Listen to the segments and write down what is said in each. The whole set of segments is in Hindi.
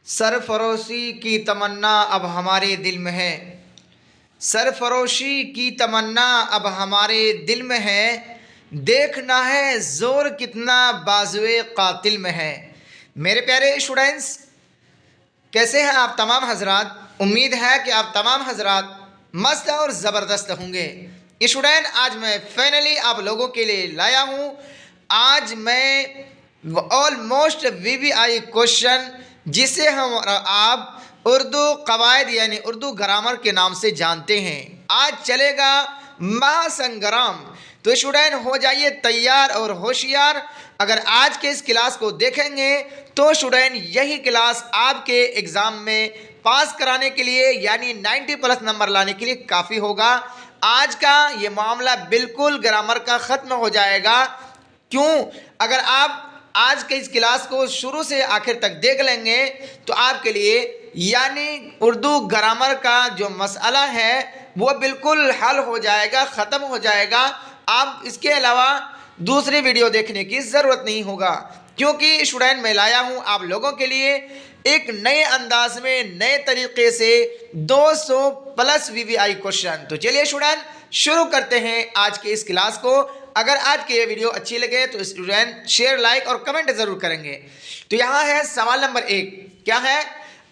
सरफरोशी की तमन्ना अब हमारे दिल में है। सरफरोशी की तमन्ना अब हमारे दिल में है। देखना है जोर कितना बाजुए कातिल में है। मेरे प्यारे स्टूडेंट्स, कैसे हैं आप तमाम हजरात। उम्मीद है कि आप तमाम हजरात मस्त और ज़बरदस्त होंगे। स्टूडेंट, आज मैं फाइनली आप लोगों के लिए लाया हूँ। आज मैं ऑलमोस्ट वीवीआई क्वेश्चन, जिसे हम और आप उर्दू कवायद यानी उर्दू ग्रामर के नाम से जानते हैं। आज चलेगा महासंग्राम। तो स्टूडेंट, हो जाइए तैयार और होशियार। अगर आज के इस क्लास को देखेंगे तो स्टूडेंट यही क्लास आपके एग्ज़ाम में पास कराने के लिए यानी 90 प्लस नंबर लाने के लिए काफ़ी होगा। आज का ये मामला बिल्कुल ग्रामर का ख़त्म हो जाएगा। क्यों? अगर आप आज के इस क्लास को शुरू से आखिर तक देख लेंगे तो आपके लिए यानी उर्दू ग्रामर का जो मसला है वो बिल्कुल हल हो जाएगा, ख़त्म हो जाएगा। आप इसके अलावा दूसरी वीडियो देखने की ज़रूरत नहीं होगा, क्योंकि स्टूडेंट मैं लाया हूँ आप लोगों के लिए एक नए अंदाज में नए तरीके से 200 प्लस वीवीआई क्वेश्चन। तो चलिए स्टूडेंट शुरू करते हैं आज के इस क्लास को। अगर आज की ये वीडियो अच्छी लगे तो स्टूडेंट शेयर, लाइक और कमेंट ज़रूर करेंगे। तो यहाँ है सवाल नंबर 1। क्या है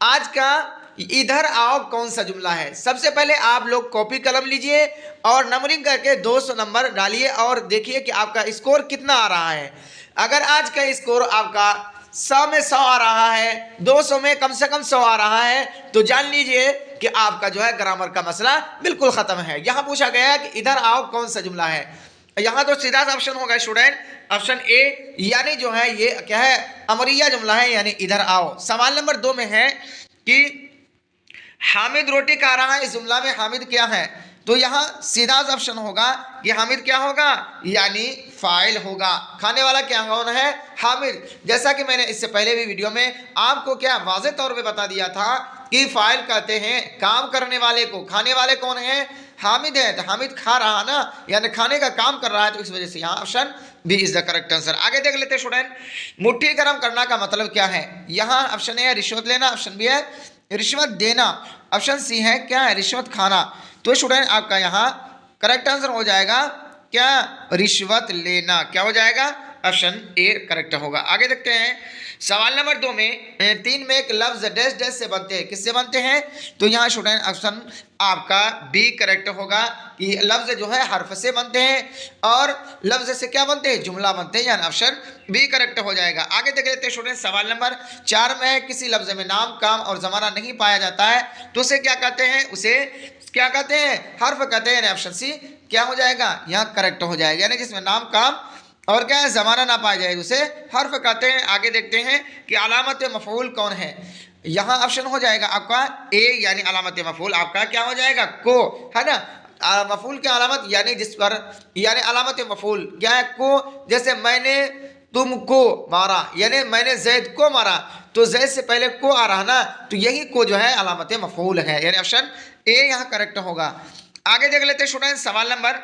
आज का? इधर आओ कौन सा जुमला है। सबसे पहले आप लोग कॉपी कलम लीजिए और नंबरिंग करके 200 नंबर डालिए और देखिए कि आपका स्कोर कितना आ रहा है। अगर आज का स्कोर आपका 100 में 100 आ रहा है, 200 में कम से कम 100 आ रहा है, तो जान लीजिए कि आपका जो है ग्रामर का मसला बिल्कुल ख़त्म है। यहाँ पूछा गया है कि इधर आओ कौन सा जुमला है। यहाँ तो सीधा सा ऑप्शन होगा स्टूडेंट, ऑप्शन ए, यानी जो है ये क्या है, अमरिया जुमला है यानी इधर आओ। सवाल नंबर 2 में है कि हामिद रोटी खा रहा है। इस जुमला में हामिद क्या है? तो यहाँ सीधा ऑप्शन होगा कि हामिद क्या होगा, यानी फाइल होगा। खाने वाला क्या कौन है? हामिद। जैसा कि मैंने इससे पहले भी वीडियो में आपको क्या वाज़ेह तौर पे बता दिया था कि फाइल कहते हैं काम करने वाले को, खाने वाले कौन है? हामिद है। तो हामिद खा रहा ना, यानी खाने का काम कर रहा है, तो इस वजह से यहाँ option B is the correct answer. आगे देख लेते स्टूडेंट, मुट्ठी गर्म करना का मतलब क्या है। यहाँ ऑप्शन ए है रिश्वत लेना, ऑप्शन बी है रिश्वत देना, ऑप्शन सी है क्या है, रिश्वत खाना। तो स्टूडेंट आपका यहाँ करेक्ट आंसर हो जाएगा क्या, रिश्वत लेना। क्या हो जाएगा? ऑप्शन ए करेक्ट होगा। आगे देखते हैं सवाल नंबर 2 में 3 में एक लफ्ज डैश डैश से बनते हैं। किससे बनते हैं? तो यहाँ स्टूडेंट ऑप्शन आपका बी करेक्ट होगा कि लफ्ज जो है हर्फ से बनते हैं और लफ्ज से क्या बनते हैं, जुमला बनते हैं, यानी ऑप्शन बी करेक्ट हो जाएगा। आगे देख लेते हैं स्टूडेंट सवाल नंबर 4 में है किसी लफ्ज में नाम, काम और जमाना नहीं पाया जाता है तो उसे क्या कहते हैं? उसे क्या कहते हैं? हर्फ कहते हैं। ऑप्शन सी क्या हो जाएगा, यहाँ करेक्ट हो जाएगा, यानी जिसमें नाम, काम और क्या है, जमाना ना पाया जाए उसे हर्फ कहते हैं। आगे देखते हैं कि अलामत मफूल कौन है। यहाँ ऑप्शन हो जाएगा आपका ए, यानी अलामत मफूल आपका क्या हो जाएगा, को, है ना। मफूल की अलामत यानी जिस पर, यानी अलामत मफूल क्या है, को। जैसे मैंने तुमको मारा, यानी मैंने जैद को मारा, तो जैद से पहले को आ रहा ना, तो यही को जो है अलामत मफूल है, यानी ऑप्शन ए यहाँ करेक्ट होगा। आगे देख लेते स्टूडेंट सवाल नंबर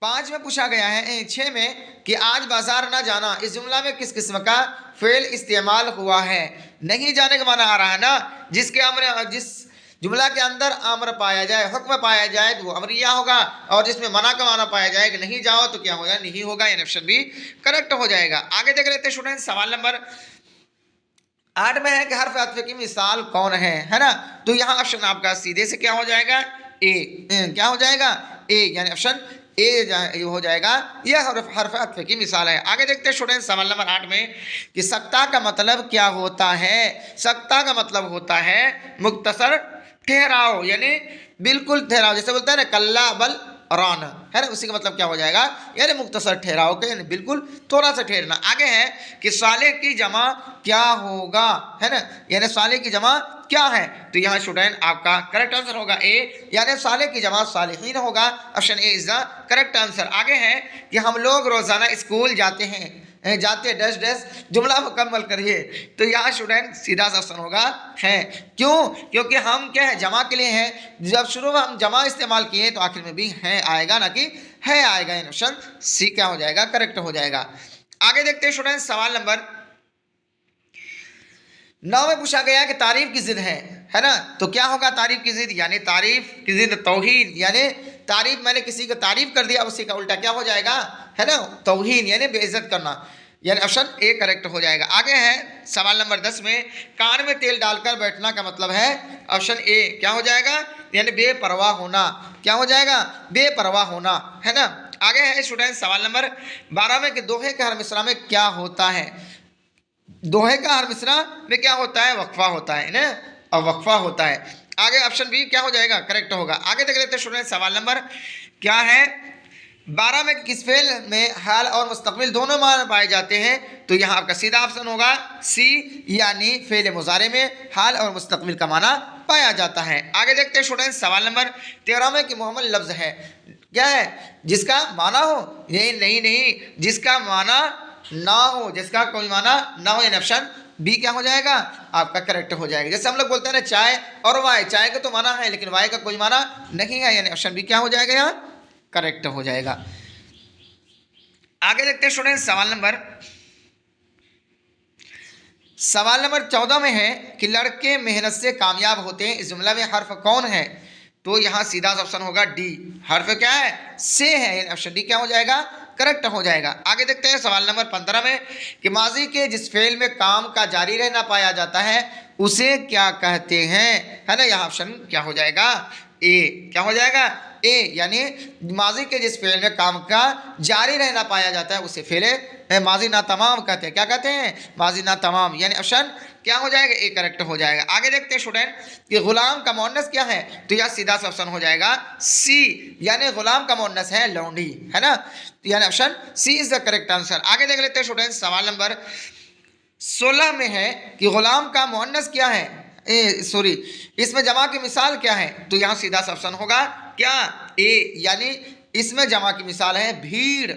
5 में पूछा गया है 6 में कि आज बाजार ना जाना। इस जुमला में किस किस्म का फेल इस्तेमाल हुआ है। नहीं जाने का माना आ रहा है ना, जिसके अमर, जिस जुमला के अंदर अमर पाया जाए, हुक्म पाया जाए तो वो अमरिया होगा, और जिसमें मना का माना पाया जाए कि नहीं जाओ तो क्या होगा, नहीं होगा, यानी ऑप्शन बी करेक्ट हो जाएगा। आगे देख लेते स्टूडेंट सवाल नंबर 8 में है कि हर्फ अत्व की मिसाल कौन है ना। तो यहाँ ऑप्शन आपका सीधे से क्या हो जाएगा, ए। क्या हो जाएगा, ए, यानी ऑप्शन ए हो जाएगा, यह हर्फ अत्व की मिसाल है। आगे देखते हैं स्टूडेंट सवाल नंबर 8 में कि सख्ता का मतलब क्या होता है। सख्ता का मतलब होता है मुख्तसर ठहराओ, यानी बिल्कुल ठहराओ। जैसे बोलते हैं ना कल्ला बल रान, है ना, उसी का मतलब क्या हो जाएगा, यानी मुख्तसर ठहराओ के, यानी बिल्कुल थोड़ा सा ठहरना। आगे है कि साले की जमा क्या होगा, है ना, यानी साले की जमा क्या है। तो यहाँ स्टूडेंट आपका करेक्ट आंसर होगा ए, यानी साले की जमा सालिहीन होगा। Option A is the correct answer. आगे है कि हम लोग रोजाना स्कूल जाते हैं, जाते डैश डैश, जुमला मुकम्मल करिए। तो यहाँ स्टूडेंट सीधा सा ऑप्शन होगा है। क्यों? क्योंकि हम क्या है, जमा के लिए हैं। जब शुरू में हम जमा इस्तेमाल किए तो आखिर में भी है आएगा, ना कि है आएगा। ऑप्शन सी क्या हो जाएगा, करेक्ट हो जाएगा। आगे देखते हैं स्टूडेंट सवाल नंबर 9 में पूछा गया कि तारीफ की जिद है ना, तो क्या होगा तारीफ की जिद, यानी तारीफ की जिद तौहीन, यानी तारीफ, मैंने किसी को तारीफ कर दिया उसी का उल्टा क्या हो जाएगा, है ना, तौहीन यानी बेइज्जत करना, यानी ऑप्शन ए करेक्ट हो जाएगा। आगे है सवाल नंबर 10 में, कान में तेल डालकर बैठना का मतलब है ऑप्शन ए क्या हो जाएगा, यानी बेपरवाह होना, क्या हो जाएगा, बेपरवाह होना, है ना। आगे है स्टूडेंट सवाल नंबर 12 में कि दोहे के हर मिसरा में क्या होता है, दोहे का हर मिसरा में क्या होता है, वक्फा होता है ना, और वक्फा होता है। आगे ऑप्शन बी क्या हो जाएगा, करेक्ट होगा। आगे देख लेते हैं स्टूडेंट सवाल नंबर क्या है 12 में, किस फेल में हाल और मुस्तकबिल दोनों माना पाए जाते हैं, तो यहाँ आपका सीधा ऑप्शन होगा सी, यानी फेल मुजारे में हाल और मुस्तकबिल का माना पाया जाता है। आगे देखते हैं स्टूडेंट सवाल नंबर 13 में कि मोहम्मद लफ्ज़ है, क्या है, जिसका माना हो, ये नहीं, जिसका माना ना हो, जिसका कोई माना ना हो, यानी ऑप्शन बी क्या हो जाएगा, आपका करेक्ट हो जाएगा। जैसे हम लोग बोलते हैं ना चाय और वाय, चाय का तो माना है लेकिन वाय का कोई माना नहीं है, यानी ऑप्शन बी क्या हो जाएगा, यहाँ करेक्ट हो जाएगा। आगे देखते हैं स्टूडेंट सवाल नंबर 14 में है कि लड़के मेहनत से कामयाब होते हैं, इस जुमला में हर्फ कौन है, तो यहाँ सीधा ऑप्शन होगा डी, हर्फ क्या है, से है, ऑप्शन डी क्या हो जाएगा, करेक्ट हो जाएगा। आगे देखते हैं सवाल नंबर 15 में कि माजी के जिस फेल में काम का जारी रहना पाया जाता है उसे क्या कहते हैं, है ना, यहाँ ऑप्शन क्या हो जाएगा, ए, क्या हो जाएगा, ए, यानी माजी के जिस फेल में काम का जारी रहना पाया जाता है उसे फेले माजी ना तमाम कहते हैं, क्या कहते हैं, माजी ना तमाम, यानी ऑप्शन क्या हो जाएगा, ए करेक्ट हो जाएगा। आगे देखते हैं स्टूडेंट कि गुलाम का मुअन्नस क्या है, तो यह सीधा सा ऑप्शन हो जाएगा सी, यानी गुलाम का मुअन्नस है लौंडी, है ना, यानी option C is the correct answer. आगे देख लेते हैं स्टूडेंट सवाल नंबर 16 में है कि गुलाम का मुअन्नस क्या है, इसमें जमा की मिसाल क्या है, तो यहाँ सीधा सा ऑप्शन होगा क्या, ए, यानी इसमें जमा की मिसाल है भीड़,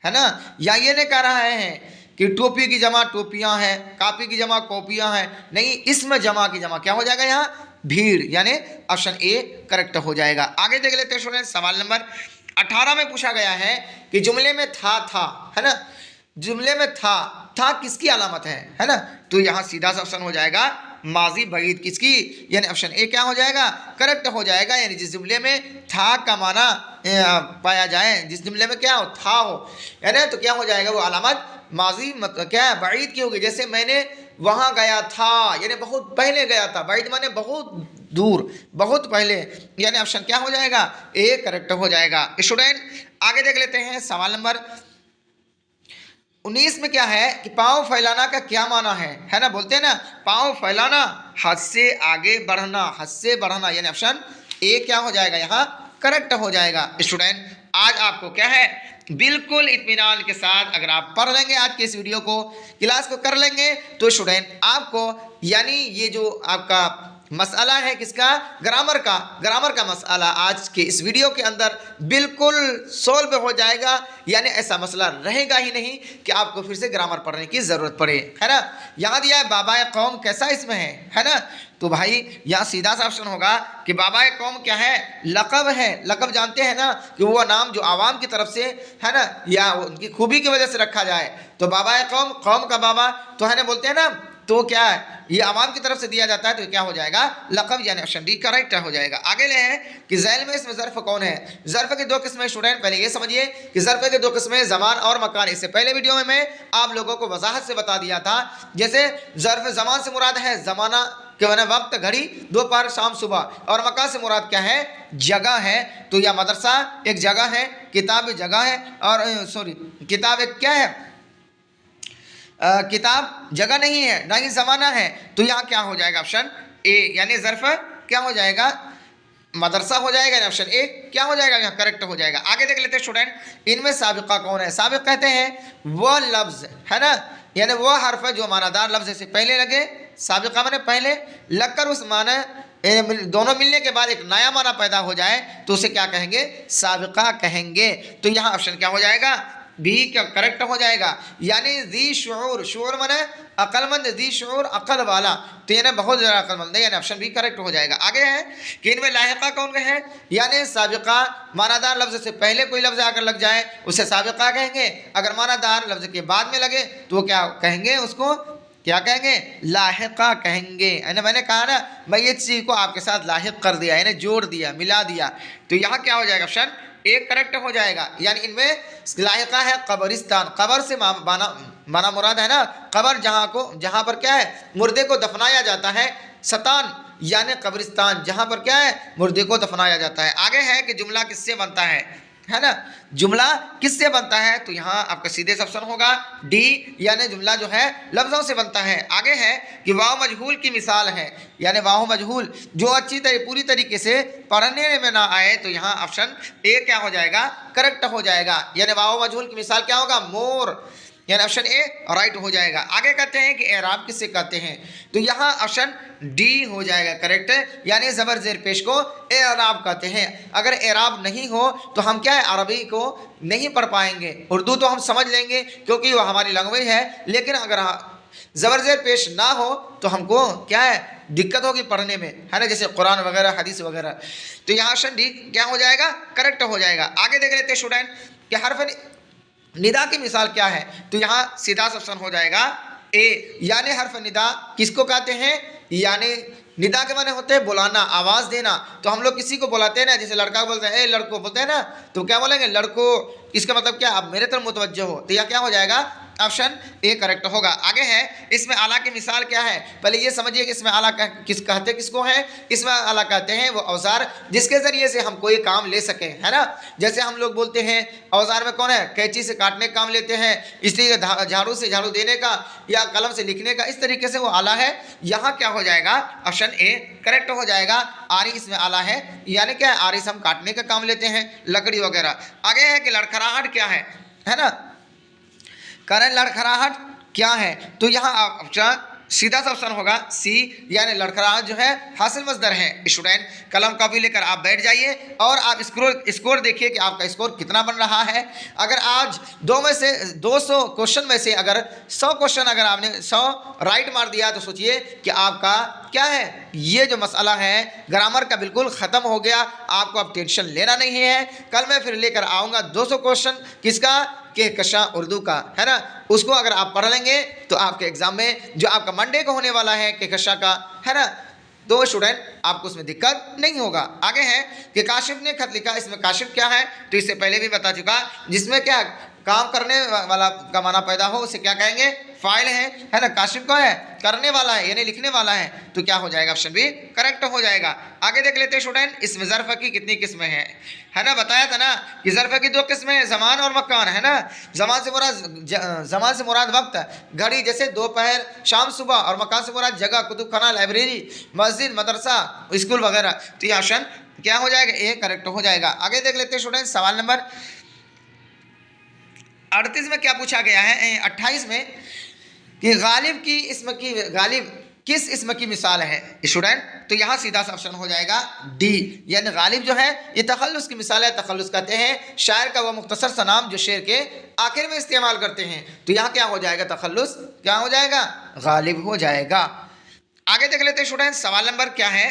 है ना, या ये नहीं कह रहा है कि टोपी की जमा टोपियां हैं, कापी की जमा कॉपियां हैं, नहीं, इसमें जमा की जमा क्या हो जाएगा, यहाँ भीड़, यानी ऑप्शन ए करेक्ट हो जाएगा। आगे देख लेते हैं स्टूडेंट सवाल नंबर 18 में पूछा गया है कि जुमले में था, है ना, जुमले में था किसकी अलामत है ना, तो यहाँ सीधा सा ऑप्शन हो जाएगा माजी बईद किसकी, यानी ऑप्शन ए क्या हो जाएगा, करेक्ट हो जाएगा। यानी जिस जुमले में था का माना पाया जाए, जिस जुमले में क्या हो, था हो, है ना, तो क्या हो जाएगा वो अलामत माजी मतलब क्या है, बईद की होगी। जैसे मैंने वहाँ गया था, यानी बहुत पहले गया था, बईद माने बहुत दूर, बहुत पहले, यानी ऑप्शन क्या हो जाएगा, ए करेक्ट हो जाएगा। स्टूडेंट आगे देख लेते हैं सवाल नंबर 19 में क्या है कि पाँव फैलाना का क्या माना है ना, बोलते हैं ना पाँव फैलाना, हाथ से आगे बढ़ना, हाथ से बढ़ना, यानी ऑप्शन ए क्या हो जाएगा, यहाँ करेक्ट हो जाएगा। स्टूडेंट आज आपको क्या है, बिल्कुल इत्मीनान के साथ अगर आप पढ़ लेंगे आज के इस वीडियो को, क्लास को कर लेंगे, तो स्टूडेंट आपको यानी ये जो आपका मसला है किसका, ग्रामर का मसला आज के इस वीडियो के अंदर बिल्कुल सॉल्व हो जाएगा, यानी ऐसा मसला रहेगा ही नहीं कि आपको फिर से ग्रामर पढ़ने की ज़रूरत पड़े, है ना। यहाँ दिया है बाबाए कौम कैसा इसमें है ना, तो भाई यहाँ सीधा सा ऑप्शन होगा कि बाबाए कौम क्या है, लक़ब है, लक़ब जानते हैं ना कि वो नाम जो आवाम की तरफ से है ना या उनकी खूबी की वजह से रखा जाए, तो बाबाए कौम, कौम का बाबा तो है ना, बोलते हैं ना, तो क्या है ये आवाम की तरफ से दिया जाता है, तो क्या हो जाएगा, लक़ब, यानी ऑप्शन डी करेक्ट हो जाएगा। आगे ले हैं कि ज़ैल में इसमें ज़र्फ़ कौन है, ज़र्फ़ की दो किस्में। स्टूडेंट पहले ये समझिए कि ज़र्फ़ की दो किस्में ज़मान और मकान, इससे पहले वीडियो में मैं आप लोगों को वजाहत से बता दिया था। जैसे ज़र्फ़ ज़मान से मुराद है ज़माना के माने वक्त, घड़ी, दोपहर, शाम, सुबह, और मकान से मुराद क्या है, जगह है, तो यह मदरसा एक जगह है, किताब एक जगह है, और किताब एक क्या है, किताब जगह नहीं है, ना ही ज़माना है, तो यहाँ क्या हो जाएगा, ऑप्शन ए, यानी ज़र्फ़ क्या हो जाएगा, मदरसा हो जाएगा, यानी ऑप्शन ए क्या हो जाएगा, यहाँ करेक्ट हो जाएगा। आगे देख लेते हैं स्टूडेंट, इनमें साबिक़ा कौन है, साबिक़ कहते हैं वह लफ्ज़, है ना, यानी वह हर्फ है जो मानादार लफ्ज़ से पहले लगे, साबिक़ा माने पहले लगकर उस माना दोनों मिलने के बाद एक नया माना पैदा हो जाए, तो उसे क्या कहेंगे, साबिक़ा कहेंगे, तो यहाँ ऑप्शन क्या हो जाएगा, बी क्या करेक्ट हो जाएगा। यानी दी शूर, शूर माने अक्लमंद, दी शूर अक्ल वाला, तो यानी बहुत ज़्यादा अक्लमंद है, यानी ऑप्शन बी करेक्ट हो जाएगा। आगे है कि इनमें लाहिक़ा कौन है, यानी साबिक़ा मानादार लफ्ज़ से पहले कोई लफ्ज़ आकर लग जाए उसे साबिक़ा कहेंगे, अगर मानादार लफ्ज़ के बाद में लगे तो क्या कहेंगे उसको, क्या कहेंगे? लाहिका कहेंगे, है ना। मैंने कहा ना, मैं ये चीज़ को आपके साथ लाहिक कर दिया, यानी जोड़ दिया, मिला दिया। तो यहाँ क्या हो जाएगा? ऑप्शन ए करेक्ट हो जाएगा। यानी इनमें लाहिका है कब्रिस्तान, कब्र से माना मुराद है ना कब्र, जहाँ पर क्या है? मुर्दे को दफनाया जाता है। सतान यानी कब्रिस्तान, जहाँ पर क्या है? मुर्दे को दफनाया जाता है। आगे है कि जुमला किससे बनता है ना। जुमला किससे बनता है? तो यहाँ आपका सीधे से ऑप्शन होगा डी, यानी जुमला जो है लफ्ज़ों से बनता है। आगे है कि वाव मजहूल की मिसाल है, यानी वाव मजहूल जो पूरी तरीके से पढ़ने में ना आए, तो यहाँ ऑप्शन ए क्या हो जाएगा? करेक्ट हो जाएगा। यानी वाव मजहूल की मिसाल क्या होगा? मोर, यानी ऑप्शन ए राइट हो जाएगा। आगे कहते हैं कि एराब किससे कहते हैं? तो यहाँ ऑप्शन डी हो जाएगा करेक्ट, यानी ज़बर ज़ेर पेश को एराब कहते हैं। अगर एराब नहीं हो तो हम क्या है? अरबी को नहीं पढ़ पाएंगे। उर्दू तो हम समझ लेंगे क्योंकि वो हमारी लैंग्वेज है, लेकिन अगर ज़बर ज़ेर पेश ना हो तो हमको क्या है? दिक्कत होगी पढ़ने में, है ना, जैसे कुरान वगैरह, हदीस वगैरह। तो यहाँ ऑप्शन डी क्या हो जाएगा? करेक्ट हो जाएगा। आगे देख लेते हैं स्टूडेंट कि हर्फ निदा की मिसाल क्या है? तो यहाँ सीधा ऑप्शन हो जाएगा ए, यानी हर्फ निदा किसको कहते हैं? यानी निदा के माने होते हैं बुलाना, आवाज़ देना। तो हम लोग किसी को बुलाते हैं ना, जैसे लड़का को बोलते हैं ए लड़को, बोलते हैं ना, तो क्या बोलेंगे? लड़को। इसका मतलब क्या? आप मेरे तरफ मुतवज्जो हो। तो यह क्या हो जाएगा? ऑप्शन ए करेक्ट होगा। आगे है इसमें आला की मिसाल क्या है? पहले ये समझिए कि इसमें आला कहते किसको है? इसमें आला कहते हैं वो औजार जिसके ज़रिए से हम कोई काम ले सकें, है ना। जैसे हम लोग बोलते हैं औजार में कौन है? कैंची से काटने का काम लेते हैं, इसलिए झाड़ू से झाड़ू देने का, या कलम से लिखने का, इस तरीके से वो आला है। यहाँ क्या हो जाएगा? ऑप्शन ए करेक्ट हो जाएगा। आरी इसमें आला है, यानी क्या है? आरी से हम काटने का काम लेते हैं, लकड़ी वगैरह। आगे है कि लड़खड़ाहट क्या है ना। करें लड़खड़ाहट क्या है? तो यहाँ ऑप्शन सीधा सा ऑप्शन होगा सी, यानी लड़खड़ाहट जो है हासिल मजदर है। स्टूडेंट कलम कॉपी लेकर आप बैठ जाइए और आप स्कोर देखिए कि आपका स्कोर कितना बन रहा है। अगर आज 200 क्वेश्चन में से अगर 100 क्वेश्चन अगर आपने 100 राइट मार दिया, तो सोचिए कि आपका क्या है? ये जो मसला है ग्रामर का बिल्कुल ख़त्म हो गया। आपको अब टेंशन लेना नहीं है। कल मैं फिर लेकर आऊँगा 200 क्वेश्चन किसका? कहकशा उर्दू का, है ना। उसको अगर आप पढ़ लेंगे तो आपके एग्जाम में जो आपका मंडे को होने वाला है कहकशा का, है ना, तो स्टूडेंट आपको उसमें दिक्कत नहीं होगा। आगे है कि काशिफ ने खत लिखा। इसमें काशिफ क्या है? तो इससे पहले भी बता चुका, जिसमें क्या काम करने वाला का माना पैदा हो उसे क्या कहेंगे? फाइल है ना। काशिफ का है करने वाला है, यानी लिखने वाला है। तो क्या हो जाएगा? ऑप्शन बी करेक्ट हो जाएगा। आगे देख लेते हैं स्टूडेंट इसमें ज़र्फ़ की कितनी किस्में हैं, है ना। बताया था ना कि ज़र्फ़ की 2 किस्में हैं, ज़मान और मकान, है ना। ज़मान से मुराद वक्त, घड़ी, जैसे दोपहर, शाम, सुबह, और मकान से मुराद जगह, कुतुब खाना, लाइब्रेरी, मस्जिद, मदरसा, स्कूल वगैरह। तो ये ऑप्शन क्या हो जाएगा? ए करेक्ट हो जाएगा। आगे देख लेते हैं स्टूडेंट सवाल नंबर 38 में क्या पूछा गया है? 28 में कि गालिब किस इसम की मिसाल है? स्टूडेंट तो यहाँ सीधा सा ऑप्शन हो जाएगा डी, यानी गालिब जो है ये तखल्लुस की मिसाल है। तखल्लुस कहते हैं शायर का वह मुख्तसर सा नाम जो शेर के आखिर में इस्तेमाल करते हैं। तो यहाँ क्या हो जाएगा? तखल्लुस क्या हो जाएगा? गालिब हो जाएगा। आगे देख लेते हैं स्टूडेंट सवाल नंबर क्या है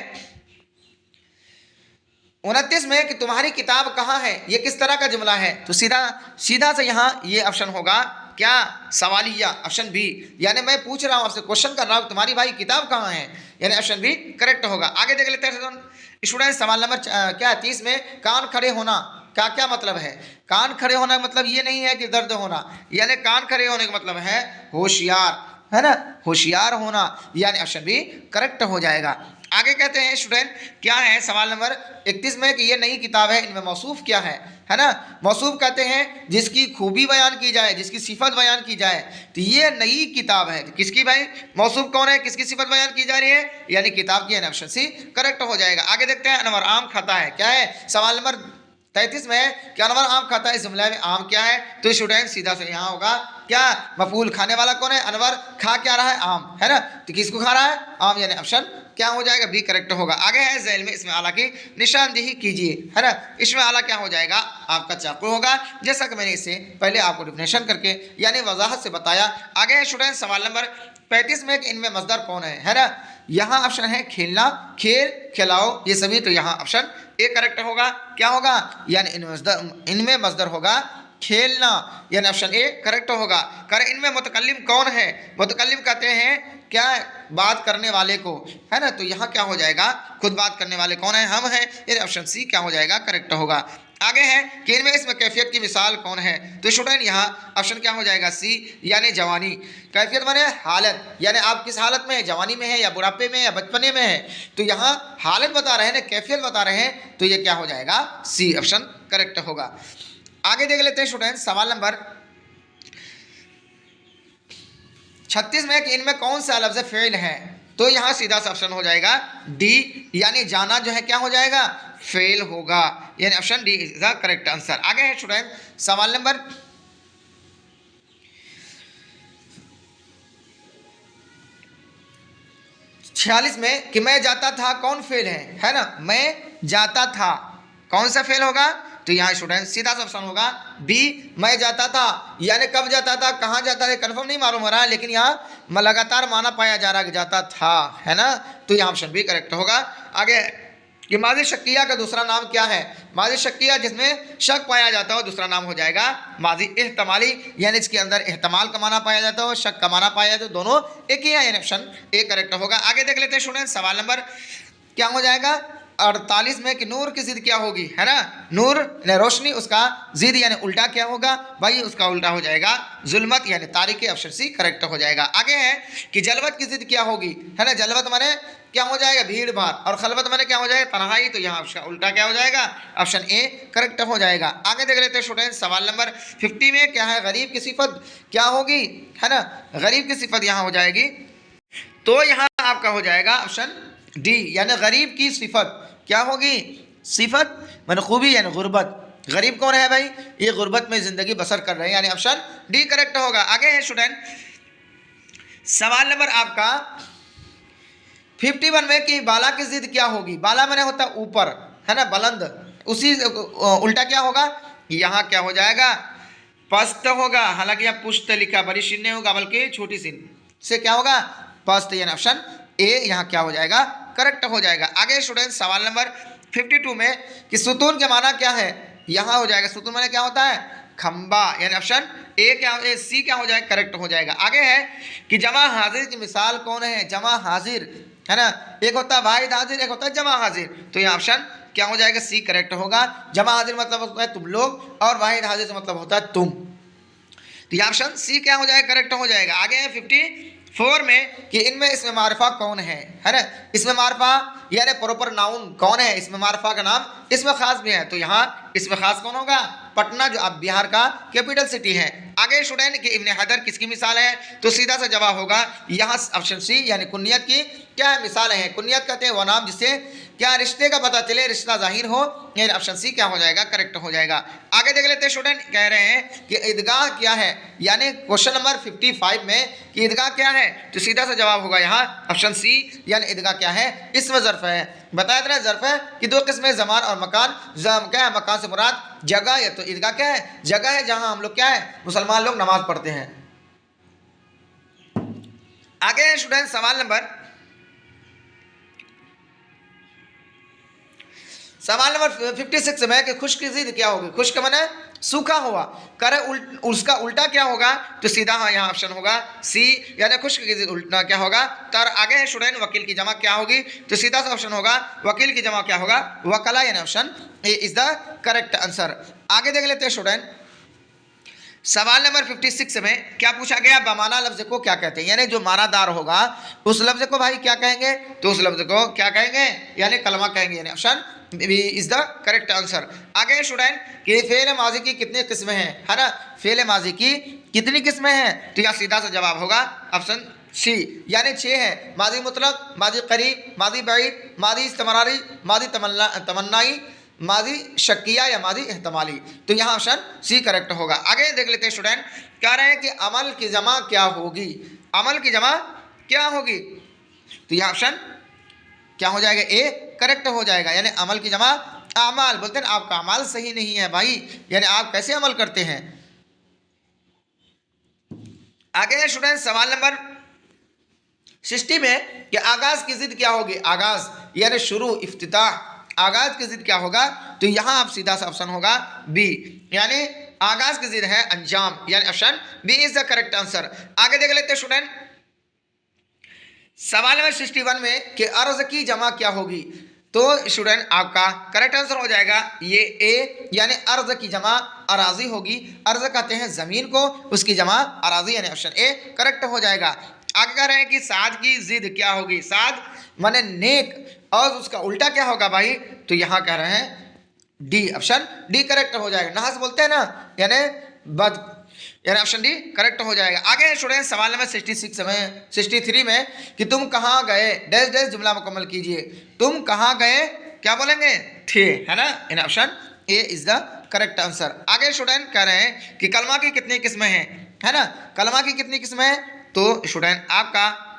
29 में कि तुम्हारी किताब कहाँ है? ये किस तरह का जुमला है? तो सीधा से यहाँ ये ऑप्शन होगा क्या? सवालिया, ऑप्शन बी, यानी मैं पूछ रहा हूँ आपसे, क्वेश्चन कर रहा हूँ तुम्हारी भाई किताब कहाँ है, यानी ऑप्शन बी करेक्ट होगा। आगे देख लेते हैं स्टूडेंट सवाल नंबर क्या 30 में कान खड़े होना का क्या मतलब है? कान खड़े होना का मतलब ये नहीं है कि दर्द होना, यानी कान खड़े होने का मतलब है होशियार, है ना, होशियार होना, यानी ऑप्शन बी करेक्ट हो जाएगा। आगे कहते हैं स्टूडेंट क्या है सवाल नंबर 31 में कि ये नई किताब है, इनमें मौसूफ क्या है ना। मौसूफ कहते हैं जिसकी खूबी बयान की जाए, जिसकी सिफत बयान की जाए। तो ये नई किताब है, किसकी भाई? मौसूफ कौन है? किसकी सिफत बयान की जा रही है? यानी किताब की, ऑप्शन सी करेक्ट हो जाएगा। आगे देखते हैं अनवर आम खाता है, क्या है सवाल नंबर 33 में कि अनवर आम खाता है, इस जुमले में आम क्या है? तो स्टूडेंट सीधा से यहाँ होगा क्या? मफूल, खाने वाला कौन है? अनवर खा क्या रहा है? आम, है ना। तो किसको खा रहा है? आम, यानी ऑप्शन क्या हो जाएगा? बी करेक्ट होगा। आगे है झैल में इसमें आला की निशानदेही कीजिए, है ना। इसमें आला क्या हो जाएगा? आपका चाकू होगा, जैसा कि मैंने इसे पहले आपको डिफिनेशन करके यानी वजाहत से बताया। आगे है स्टूडेंट सवाल नंबर 35 में कि इनमें मजदर कौन है ना। यहाँ ऑप्शन है खेलना, खेल, खिलाओ, ये सभी। तो यहाँ ऑप्शन ए करेक्ट होगा। क्या होगा? यानी इनमें मजदर होगा खेलना, यानी ऑप्शन ए करेक्ट होगा। कर इनमें मुतकल्लिम कौन है? मुतकल्लिम कहते हैं क्या? बात करने वाले को, है ना। तो यहाँ क्या हो जाएगा? खुद बात करने वाले कौन है? हम हैं। यानी ऑप्शन सी क्या हो जाएगा? करेक्ट होगा। आगे है कि इनमें इसमें कैफियत की मिसाल कौन है? तो स्टूडेंट यहाँ ऑप्शन क्या हो जाएगा? सी, यानी जवानी। कैफियत माने हालत, यानी आप किस हालत में है? जवानी में है या बुढ़ापे में है या बचपने में है? तो यहाँ हालत बता रहे हैं ना, कैफियत बता रहे हैं, तो ये क्या हो जाएगा? सी ऑप्शन करेक्ट होगा। आगे देख लेते हैं स्टूडेंट सवाल नंबर 36 में कि इनमें कौन सा लफ्ज़ फेल है? तो यहाँ सीधा सा ऑप्शन हो जाएगा डी, यानी जाना जो है क्या हो जाएगा? फेल होगा, यानी option D is the correct answer. आगे है स्टूडेंट सवाल नंबर 46 में कि मैं जाता था कौन फेल है ना। मैं जाता था कौन सा फेल होगा? तो यहाँ स्टूडेंट सीधा सा ऑप्शन होगा बी, मैं जाता था। यानी कब जाता था, कहाँ जाता था, कंफर्म नहीं मालूम हो रहा है, लेकिन यहाँ लगातार माना पाया जा रहा है कि जाता था, है ना। तो यहाँ ऑप्शन बी करेक्ट होगा। आगे कि माजी शक्किया का दूसरा नाम क्या है? माजी शक्किया जिसमें शक पाया जाता हो, दूसरा नाम हो जाएगा माजी एहतमाली, यानी इसके अंदर एहतमाल का माना पाया जाता हो, शक का माना पाया जाता हो, दोनों एक ही है, यानी ऑप्शन ए करेक्ट होगा। आगे देख लेते हैं स्टूडेंट सवाल नंबर क्या हो जाएगा 48 में कि नूर की जिद क्या होगी, है ना। नूर यानी रोशनी, उसका जिद यानी उल्टा क्या होगा भाई? उसका उल्टा हो जाएगा जुल्मत, यानी तारीकी। ऑप्शन सी करेक्ट हो जाएगा। आगे है कि जलवत की जिद क्या होगी, है ना। जलवत माने क्या हो जाएगा? भीड़ भाड़, और खलवत माने क्या हो जाएगा? तन्हाई। तो यहाँ ऑप्शन उल्टा क्या हो जाएगा? ऑप्शन ए करेक्ट हो जाएगा। आगे देख लेते हैं स्टूडेंट सवाल नंबर 50 में क्या है? गरीब की सिफत क्या होगी, है ना। गरीब की सिफत यहाँ हो जाएगी, तो यहाँ आपका हो जाएगा ऑप्शन डी, यानी गरीब की सिफत क्या होगी? सिफत माने खूबी, यानी गुर्बत। गरीब कौन है भाई? ये गुर्बत में ज़िंदगी बसर कर रहे हैं, यानी ऑप्शन डी करेक्ट होगा। आगे है स्टूडेंट सवाल नंबर आपका 51 में कि बाला की जिद क्या होगी? बाला माने होता ऊपर, है ना, बुलंद। उसी उल्टा क्या होगा? यहाँ क्या हो जाएगा? पस्त होगा। हालांकि यहाँ पुष्ट लिखा, बड़ी सीन नहीं होगा बल्कि छोटी सीन से क्या होगा? पस्त, यानी ऑप्शन ए यहाँ क्या हो जाएगा? करेक्ट हो जाएगा। आगे स्टूडेंट सवाल नंबर 52 में कि सुतून के माना क्या है? यहाँ हो जाएगा सुतून माने क्या होता है? खंबा, यानी ऑप्शन ए क्या सी क्या हो जाएगा? करेक्ट हो जाएगा। आगे है कि जमा हाजिर की मिसाल कौन है? जमा हाजिर, है ना। एक होता है वाहिद हाजिर, एक होता है जमा हाजिर। तो यहाँ ऑप्शन क्या हो जाएगा? सी करेक्ट होगा। जमा हाजिर मतलब होता है तुम लोग, और वाहिद हाजिर से मतलब होता है तुम। तो ये ऑप्शन सी क्या हो जाएगा? करेक्ट हो जाएगा। आगे है 54 में कि इनमें इसमें मारफा कौन है ना। इसमें मारफा यानी प्रॉपर नाउन कौन है? इसमें मारफा का नाम इसमें खास भी है, तो यहाँ इसमें खास कौन होगा? पटना, जो अब बिहार का कैपिटल सिटी है। आगे स्टूडेंट कि इब्ने हैदर किसकी मिसाल है? तो सीधा सा जवाब होगा यहाँ ऑप्शन सी, यानी कुनियत की क्या है? मिसाल है। कुनियत कहते हैं वो नाम जिससे क्या रिश्ते का पता चले, रिश्ता जाहिर हो, यानी ऑप्शन सी क्या हो जाएगा? करेक्ट हो जाएगा। आगे देख लेते हैं स्टूडेंट, कह रहे हैं कि ईदगाह क्या है, यानी क्वेश्चन नंबर 55 में कि ईदगाह क्या है? तो सीधा सा जवाब होगा यहाँ ऑप्शन सी, यानी ईदगाह क्या है? इसमें ज़र्फ है। बताया था ना ज़र्फ है कि दो किस्में, ज़मान और मकान। क्या है? मकान से मुराद जगह है, तो ईदगाह क्या है? जगह है जहाँ हम लोग क्या है? मुसलमान लोग नमाज पढ़ते हैं। आगे स्टूडेंट सवाल नंबर 56 में कि खुश्क की जिद क्या होगी? खुश्क माने सूखा हुआ, करे उसका उल्टा क्या होगा? तो सीधा हाँ यहाँ ऑप्शन होगा सी, यानी खुश्क की जिद उल्टा क्या होगा? तर। आगे है स्टूडेंट वकील की जमा क्या होगी? तो सीधा सा ऑप्शन होगा वकील की जमा क्या होगा? वकला, यानी option A is the correct answer. आगे देख लेते हैं स्टूडेंट सवाल नंबर 56 में क्या पूछा गया? बमाना लफ्ज को क्या कहते हैं? यानी जो मानादार होगा उस लफ्ज को भाई क्या कहेंगे? तो उस लफ्ज को क्या कहेंगे? यानी कलमा कहेंगे, यानी option B is the correct answer. आगे स्टूडेंट कि फेल माजी की कितनी किस्में हैं, है ना। फेल माजी की कितनी किस्में हैं? तो यहाँ सीधा सा जवाब होगा ऑप्शन सी, यानी 6 है। माजी मुतलक, माजी करीब, माजी बैद, माजी इस्तिमरारी, माजी तमन्नाई, माजी शक्किया या माजी एहतमाली। तो यहाँ ऑप्शन सी करेक्ट होगा। आगे देख लेते हैं स्टूडेंट, कह रहे हैं कि अमल की जमा क्या होगी? अमल की जमा क्या होगी? तो यहाँ ऑप्शन क्या हो जाएगा? ए करेक्ट हो जाएगा, यानी अमल की जमा अमाल। बोलते हैं आपका अमाल सही नहीं है भाई, यानी आप कैसे अमल करते हैं। आगे है स्टूडेंट सवाल नंबर 60 में कि आगाज की जिद क्या होगी? आगाज यानी शुरू, इफ्तिताह। आगाज की जिद क्या होगा? तो यहाँ आप सीधा सा ऑप्शन होगा बी, यानी आगाज की जिद है अंजाम, यानी option B is the correct answer. आगे देख लेते हैं स्टूडेंट, सवाल नंबर 61 में कि अर्ज की जमा क्या होगी। तो स्टूडेंट आपका करेक्ट आंसर हो जाएगा ये ए, यानी अर्ज की जमा अराजी होगी। अर्ज कहते हैं जमीन को, उसकी जमा अराजी, यानी ऑप्शन ए करेक्ट हो जाएगा। आगे कह रहे हैं कि साद की जिद क्या होगी। साद माने नेक, और उसका उल्टा क्या होगा भाई, तो यहाँ कह रहे हैं डी, ऑप्शन डी करेक्ट हो जाएगा। नहस बोलते हैं ना, यानी बद, यानी ऑप्शन डी करेक्ट हो जाएगा। आगे स्टूडेंट सवाल नंबर 63 में कि तुम कहाँ गए, डैश डैश जुमला मुकम्मल कीजिए। तुम कहाँ गए क्या बोलेंगे, थे, है ना, यानी option A is the correct answer. आगे स्टूडेंट कह रहे हैं कि कलमा की कितनी किस्में हैं, है ना, कलमा की कितनी किस्में हैं, तो स्टूडेंट आपका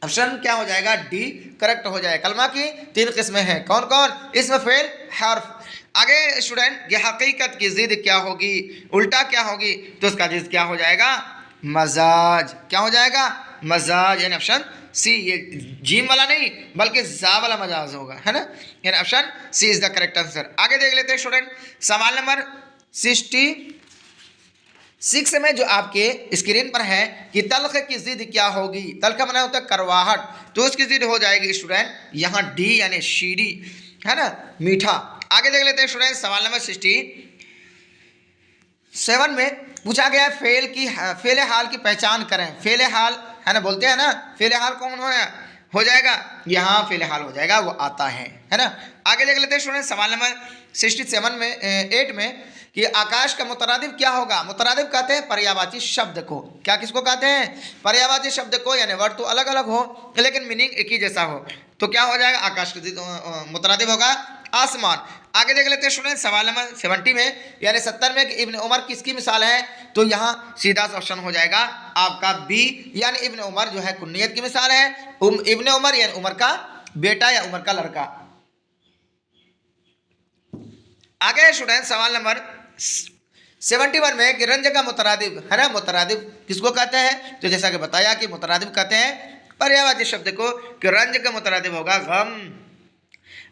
ऑप्शन क्या हो जाएगा, डी करेक्ट हो जाएगा। कलमा की 3 किस्में हैं, कौन कौन, इसमें फेल हर्फ। आगे स्टूडेंट ये हकीकत की जिद क्या होगी, उल्टा क्या होगी, तो उसका जिद क्या हो जाएगा, मजाज, क्या हो जाएगा, मजाज, यानी ऑप्शन सी, ये जीम वाला नहीं बल्कि जा वाला मजाज होगा, है ना, यानी option C is the correct answer. आगे देख लेते हैं स्टूडेंट सवाल नंबर 66 में जो आपके स्क्रीन पर है कि तल्ख की जिद क्या होगी। तल्ख का माना होता है करवाहट, तो उसकी जिद हो जाएगी स्टूडेंट यहाँ डी, यानी शीरी, है ना, मीठा। आगे देख लेते हैं स्टूडेंट सवाल नंबर 67 में पूछा गया है फेल हाल की पहचान करें। फेल हाल, है ना, बोलते हैं ना, फेल हाल कौन हो जाएगा, यहाँ फेल हाल हो जाएगा, वो आता है ना। आगे देख लेते हैं स्टूडेंट सवाल नंबर 8 में कि आकाश का मुतरादिफ क्या होगा। मुतरादिफ कहते हैं पर्यायवाची शब्द को, क्या किसको कहते हैं, पर्यायवाची शब्द को, यानी वर्ड तो अलग अलग हो लेकिन मीनिंग एक ही जैसा हो, तो क्या हो जाएगा, आकाश का मुतरादिफ होगा आसमान। आगे देख लेते हैं स्टूडेंट सवाल नंबर 70 में, यानी 70 में कि इब्न उमर किसकी मिसाल है, तो यहाँ सीधा सा ऑप्शन हो जाएगा आपका बी, यानी इब्न उमर जो है कुन्नियत की मिसाल है। इब्न उमर यानी उमर का बेटा या उमर का लड़का। आगे स्टूडेंट सवाल नंबर 71 में कि रंज का मुतरादिफ, है ना, मुतरादिफ किसको कहते हैं, तो जैसा कि बताया कि मुतरादिफ कहते हैं पर्यायवाची शब्द को, कि रंज का मुतरादिफ होगा गम।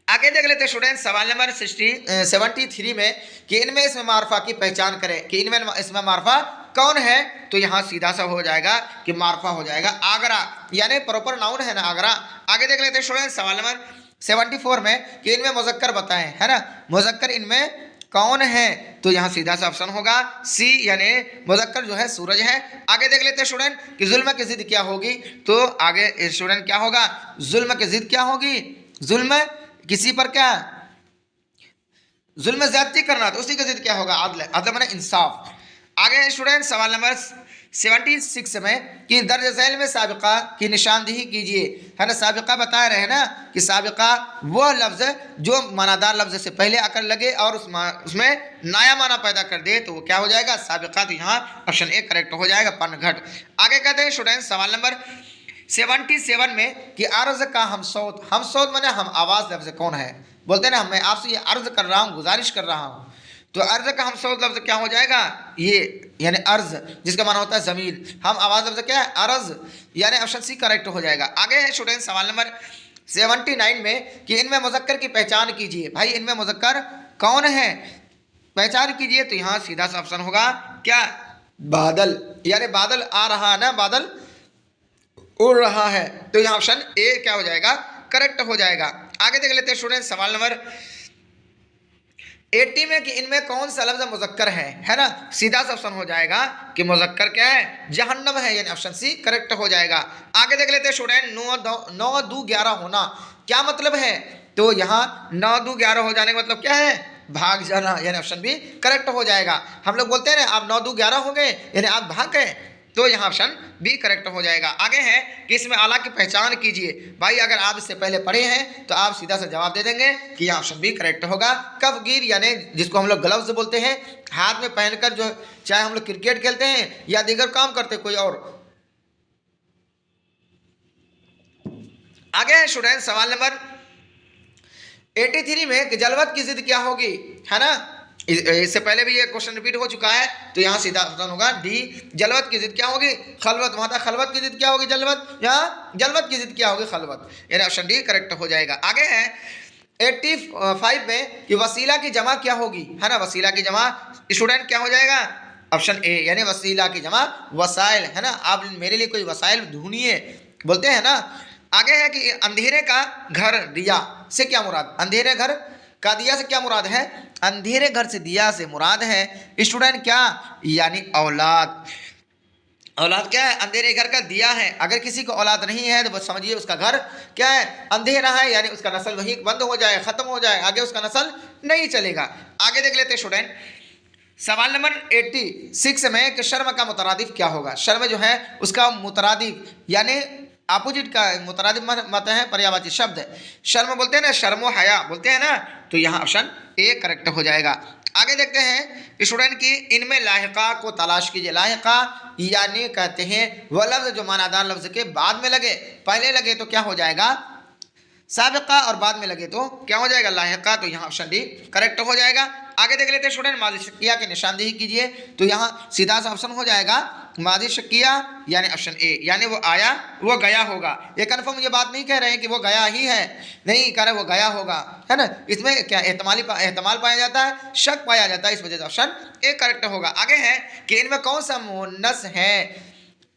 आगे देख लेते हैं स्टूडेंट सवाल नंबर 73 में कि इनमें इसमें मारफा की पहचान करें, कि इनमें इसमें मारफा कौन है, तो यहाँ सीधा सा हो जाएगा कि मारफा हो जाएगा आगरा, यानी प्रॉपर नाउन है ना आगरा। आगे देख लेते हैं स्टूडेंट सवाल नंबर 74 में कि इनमें मुजक्कर बताएं, है ना, मुजक्कर इनमें कौन है, तो यहाँ सीधा सा ऑप्शन होगा सी, यानी मुजक्कर जो है सूरज है। आगे देख लेते हैं स्टूडेंट कि जुल्म की जिद क्या होगी, तो आगे स्टूडेंट क्या होगा, जुल्म की जिद क्या होगी, जुल्म किसी पर क्या, जुल्म ज्यादती करना, तो उसी का जिद क्या होगा, आदल, आदल माने इंसाफ। आगे स्टूडेंट सवाल नंबर 76 में कि दर्ज झैल में साबिका की निशानदेही कीजिए, है ना, साबिका बता रहे हैं ना कि साबिका वो लफ्ज़ जो मानादार लफ्ज़ से पहले आकर लगे और उसमें नया माना पैदा कर दे, तो वो क्या हो जाएगा, साबिका। तो यहाँ ऑप्शन ए करेक्ट हो जाएगा, पनघट। आगे कहते हैं स्टूडेंट सवाल नंबर 77 में कि अर्ज का हमसौत माने हम आवाज़ लफ्ज़ कौन है, बोलते हैं ना, मैं आपसे ये अर्ज कर रहा हूँ, गुजारिश कर रहा हूँ, तो अर्ज का हमसौत लफ्ज़ क्या हो जाएगा, ये यानी अर्ज जिसका माना होता है ज़मीन, हम आवाज़ लफ्ज़ क्या है, अर्ज, यानी ऑप्शन सी करेक्ट हो जाएगा। आगे है स्टूडेंट सवाल नंबर 79 में कि इनमें मुज़क्कर की पहचान कीजिए। भाई इनमें मुज़क्कर कौन है, पहचान कीजिए, तो यहाँ सीधा सा ऑप्शन होगा क्या, बादल, यानी बादल आ रहा है ना, बादल उड़ रहा है, तो यहाँ ऑप्शन ए क्या हो जाएगा, करेक्ट हो जाएगा। आगे देख लेते हैं स्टूडेंट सवाल नंबर 80 में कि इनमें कौन सा लफ्ज़ मुज़क्कर है ना, सीधा सा ऑप्शन हो जाएगा कि मुज़क्कर क्या है, जहन्नम है, यानी ऑप्शन सी करेक्ट हो जाएगा। आगे देख लेते हैं स्टूडेंट 9 2 11 होना क्या मतलब है, तो यहाँ 9 2 11 हो जाने का मतलब क्या है, भाग जाना, यानी ऑप्शन बी करेक्ट हो जाएगा। हम लोग बोलते हैं ना आप 9 2 11 हो गए, यानी आप भाग गए, तो यहाँ ऑप्शन बी करेक्ट हो जाएगा। आगे है कि इसमें आला की पहचान कीजिए। भाई अगर आप इससे पहले पढ़े हैं तो आप सीधा सा जवाब दे देंगे कि यहाँ ऑप्शन बी करेक्ट होगा। कफगीर यानी जिसको हम लोग ग्लव्स बोलते हैं, हाथ में पहनकर जो चाहे हम लोग क्रिकेट खेलते हैं या दीगर काम करते कोई और। आगे है स्टूडेंट सवाल नंबर 83 में कि जलवत की जिद क्या होगी, है ना, इससे पहले भी ये क्वेश्चन रिपीट हो चुका है, तो यहाँ सीधा ऑप्शन होगा डी, जलवत की जिद क्या होगी, खलवत। वहाँ था खलवत की जिद क्या होगी, जलवत, यहाँ जलवत की जिद क्या होगी, खलवत, यानी ऑप्शन डी करेक्ट हो जाएगा। आगे है 85 में कि वसीला की जमा क्या होगी, है ना, वसीला की जमा स्टूडेंट क्या हो जाएगा, ऑप्शन ए यानी वसीला की जमा वसाइल, है ना। आप मेरे लिए कोई वसाइल ढूंढिए बोलते हैं ना। आगे है कि अंधेरे का घर दिया से क्या मुराद, अंधेरे घर का दिया से क्या मुराद है, अंधेरे घर से दिया से मुराद है स्टूडेंट क्या, यानी औलाद। औलाद क्या है, अंधेरे घर का दिया है। अगर किसी को औलाद नहीं है तो बस समझिए उसका घर क्या है, अंधेरा है, यानी उसका नस्ल वहीं बंद हो जाए, खत्म हो जाए, आगे उसका नस्ल नहीं चलेगा। आगे देख लेते हैं स्टूडेंट, सवाल नंबर 86 में कि शर्म का मुतरादिफ क्या होगा। शर्म जो है उसका मुतरादिफ यानी अपोजिट का मुतरादिफ मत है पर्यायवाची शब्द। शर्म बोलते हैं ना, शर्मो हया बोलते हैं ना, तो यहाँ ऑप्शन ए करेक्ट हो जाएगा। आगे देखते हैं स्टूडेंट की इनमें लाहिका को तलाश कीजिए। लाहिका यानी कहते हैं वह लफ्ज जो मानादार लफ्ज के बाद में लगे, पहले लगे तो क्या हो जाएगा साबिका, और बाद में लगे तो क्या हो जाएगा लाहिका, तो यहाँ ऑप्शन डी करेक्ट हो जाएगा। आगे देख लेते हैं स्टूडेंट, माजी शक्किया की निशानदेही कीजिए, तो यहाँ सीधा सा ऑप्शन हो जाएगा माजी शक्किया यानी ऑप्शन ए, यानी वो आया वो गया होगा। ये कन्फर्म ये बात नहीं कह रहे हैं कि वो गया ही है, नहीं कह रहे वो गया होगा, है ना। इसमें क्या एहतमाल पाया जाता है, शक पाया जाता है, इस वजह से ऑप्शन ए करेक्ट होगा। आगे है कि इनमें कौन सा मुअन्नस है,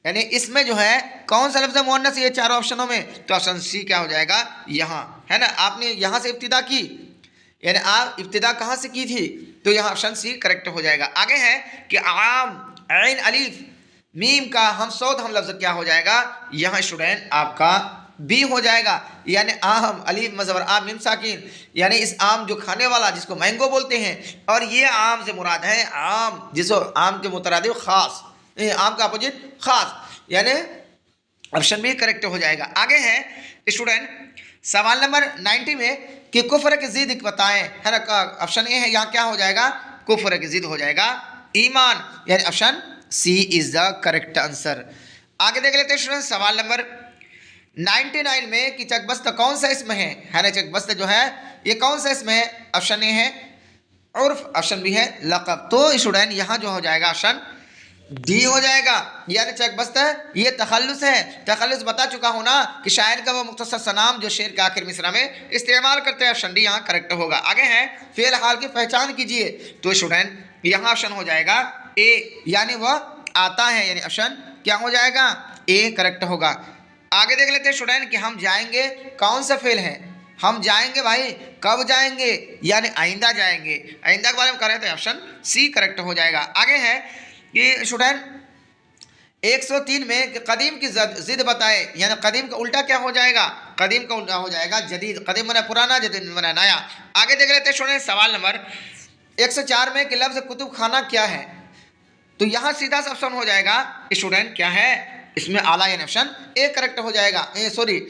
यानी इसमें जो है कौन सा लफ्ज़ मुअन्नस ये चारों ऑप्शनों में, तो ऑप्शन सी क्या हो जाएगा यहाँ, है ना। आपने यहाँ से इब्तिदा की, यानी आप इब्तिदा कहाँ से की थी, तो यहाँ ऑप्शन सी करेक्ट हो जाएगा। आगे है कि आम ऐन अलीफ मीम का हम सौद हम लफ्ज़ क्या हो जाएगा, यहाँ स्टूडेंट आपका बी हो जाएगा, यानी आम अलीफ मज़बर आम मीम साकिन, यानी इस आम जो खाने वाला जिसको मैंगो बोलते हैं, और ये आम से मुराद है आम जिसको आम के मुतरादिफ खास, आम का अपोजिट खास, यानी ऑप्शन बी करेक्ट हो जाएगा। आगे है स्टूडेंट सवाल नंबर 90 में कि कुफ्र की जिद बताएं, है ना, ऑप्शन ए है, यहाँ क्या हो जाएगा कुफ्र की जिद हो जाएगा ईमान, यानी option C is the correct answer. आगे देख लेते हैं स्टूडेंट सवाल नंबर 99 में कि चकबस्त कौन सा इसम है ना, चकबस्त जो है ये कौन सा इसम है, ऑप्शन ए है उर्फ, ऑप्शन बी है लक़ब, तो स्टूडेंट यहाँ जो हो जाएगा ऑप्शन डी हो जाएगा, यानी चकबस्त ये तखल्लुस है। तखल्लुस बता चुका हूँ ना कि शायर का वो मुख्तसर सा नाम जो शेर के आखिर मिसरा में इस्तेमाल करते हैं, ऑप्शन डी यहाँ करेक्ट होगा। आगे है फेल हाल की पहचान कीजिए, तो स्टूडेंट यहाँ ऑप्शन हो जाएगा ए, यानी वह आता है, यानी ऑप्शन क्या हो जाएगा ए करेक्ट होगा। आगे देख लेते हैं स्टूडेंट कि हम जाएंगे कौन सा फेल है, हम जाएंगे भाई कब जाएंगे, यानी आइंदा जाएंगे, आइंदा के बारे में करें तो ऑप्शन सी करेक्ट हो जाएगा। आगे है कि स्टूडेंट 103 में कदीम की जिद बताए, यानी कदीम का उल्टा क्या हो जाएगा, कदीम का उल्टा हो जाएगा जदीद, कदीम बना पुराना जदीद बना नया। आगे देख लेते हैं स्टूडेंट सवाल नंबर 104 में कि लफ्ज़ कुतुब खाना क्या है, तो यहाँ सीधा सा ऑप्शन हो जाएगा स्टूडेंट क्या है, इसमें आला यानी ऑप्शन ए करेक्ट हो जाएगा, सॉरी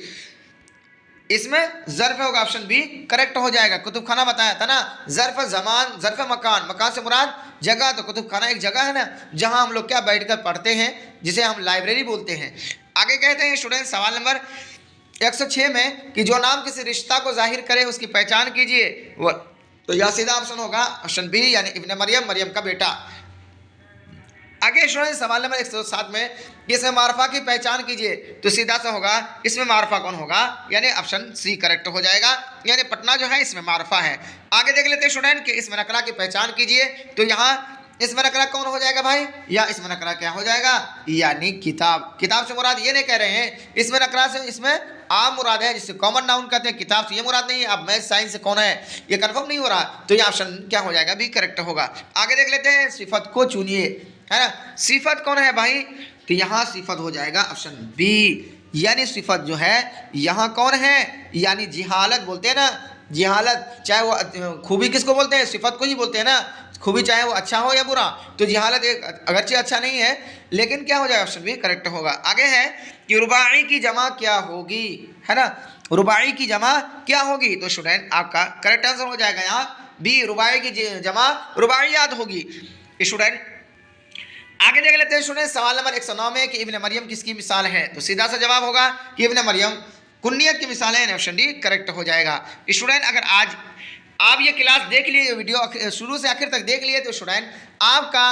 इसमें ज़र्फ होगा, ऑप्शन बी करेक्ट हो जाएगा। कुतुब खाना बताया था ना, ज़र्फ ज़मान ज़र्फ मकान, मकान से मुराद जगह, तो कुतुब खाना एक जगह है ना जहां हम लोग क्या बैठकर पढ़ते हैं, जिसे हम लाइब्रेरी बोलते हैं। आगे कहते हैं स्टूडेंट सवाल नंबर 106 में कि जो नाम किसी रिश्ता को जाहिर करे उसकी पहचान कीजिए, वो तो यह सीधा ऑप्शन होगा ऑप्शन बी, यानी इब्ने मरियम, मरियम का बेटा। आगे स्टूडेंट सवाल नंबर 107 में इसमें मारफा की पहचान कीजिए, तो सीधा सा होगा इसमें मारफा कौन होगा, यानी ऑप्शन सी करेक्ट हो जाएगा, यानी पटना जो है इसमें मारफा है। आगे देख लेते हैं स्टूडेंट कि इसमें नकरा की पहचान कीजिए, तो यहाँ इसमें नकरा कौन हो जाएगा भाई, या इसमें नकरा क्या हो जाएगा, यानी किताब। किताब से मुराद ये नहीं कह रहे हैं, इसमें नकरा से इसमें आम मुराद है जिससे कॉमन नाउन कहते हैं, किताब से ये मुराद नहीं है। अब मैथ साइंस से कौन है ये कंफर्म नहीं हो रहा, तो ये ऑप्शन क्या हो जाएगा बी करेक्ट होगा। आगे देख लेते हैं सिफत को चुनिए, है ना, सिफत कौन है भाई, तो यहाँ सिफत हो जाएगा ऑप्शन बी, यानी सिफत जो है यहाँ कौन है, यानी जिहालत बोलते हैं ना, जिहालत चाहे वो खूबी किसको बोलते हैं, सिफत को ही बोलते हैं ना, खूबी चाहे वो अच्छा हो या बुरा, तो जिहालत एक अगरचे अच्छा नहीं है, लेकिन क्या हो जाएगा ऑप्शन बी करेक्ट होगा। आगे है कि रुबाई की जमा क्या होगी, है ना, रुबाई की जमा क्या होगी, तो स्टूडेंट आपका करेक्ट आंसर हो जाएगा यहाँ बी, रुबाई की जमा रुबाइयात होगी। स्टूडेंट आगे देख लेते हैं स्टूडेंट सवाल नंबर 109 में कि इब्ने मरियम किसकी मिसाल है, तो सीधा सा जवाब होगा कि इब्ने मरियम कुन्नियत की मिसाल है, ऑप्शन डी करेक्ट हो जाएगा। स्टूडेंट अगर आज आप ये क्लास देख लिए, वीडियो शुरू से आखिर तक देख लिए, तो स्टूडेंट आपका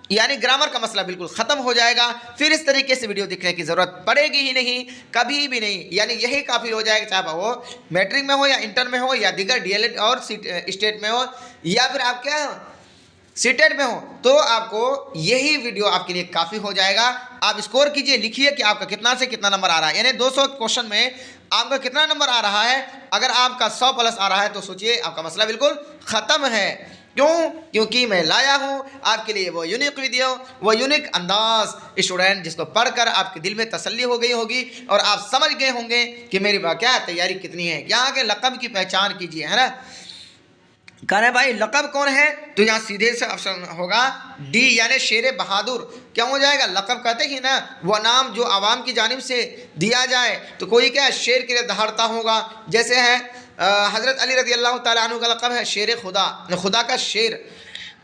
यानी ग्रामर का मसला बिल्कुल ख़त्म हो जाएगा। फिर इस तरीके से वीडियो देखने की ज़रूरत पड़ेगी ही नहीं, कभी भी नहीं। यानी यही काफ़ी हो जाएगा, चाहे वो मैट्रिक में हो या इंटर में हो या दीगर डीएलएड और स्टेट में हो या फिर आप क्या सीटेट में हो, तो आपको यही वीडियो आपके लिए काफ़ी हो जाएगा। आप स्कोर कीजिए, लिखिए कि आपका कितना से कितना नंबर आ रहा है, यानी 200 क्वेश्चन में आपका कितना नंबर आ रहा है। अगर आपका 100 प्लस आ रहा है तो सोचिए आपका मसला बिल्कुल ख़त्म है। क्यों? क्योंकि मैं लाया हूँ आपके लिए वो यूनिक वीडियो, वो यूनिक अंदाज स्टूडेंट, जिसको पढ़कर आपके दिल में तसल्ली हो गई होगी और आप समझ गए होंगे कि मेरी क्या तैयारी कितनी है। यहाँ के लक़ब की पहचान कीजिए, है ना। कह रहे भाई लक़ब कौन है, तो यहाँ सीधे से ऑप्शन होगा डी, यानी शेर बहादुर। क्या हो जाएगा? लक़ब कहते ही ना वह नाम जो आवाम की जानिब से दिया जाए, तो कोई क्या शेर के लिए दहाड़ता होगा। जैसे है हज़रत अली रज़ी अल्लाह तआला अन्हु का लक़ब है शेर खुदा, खुदा का शेर।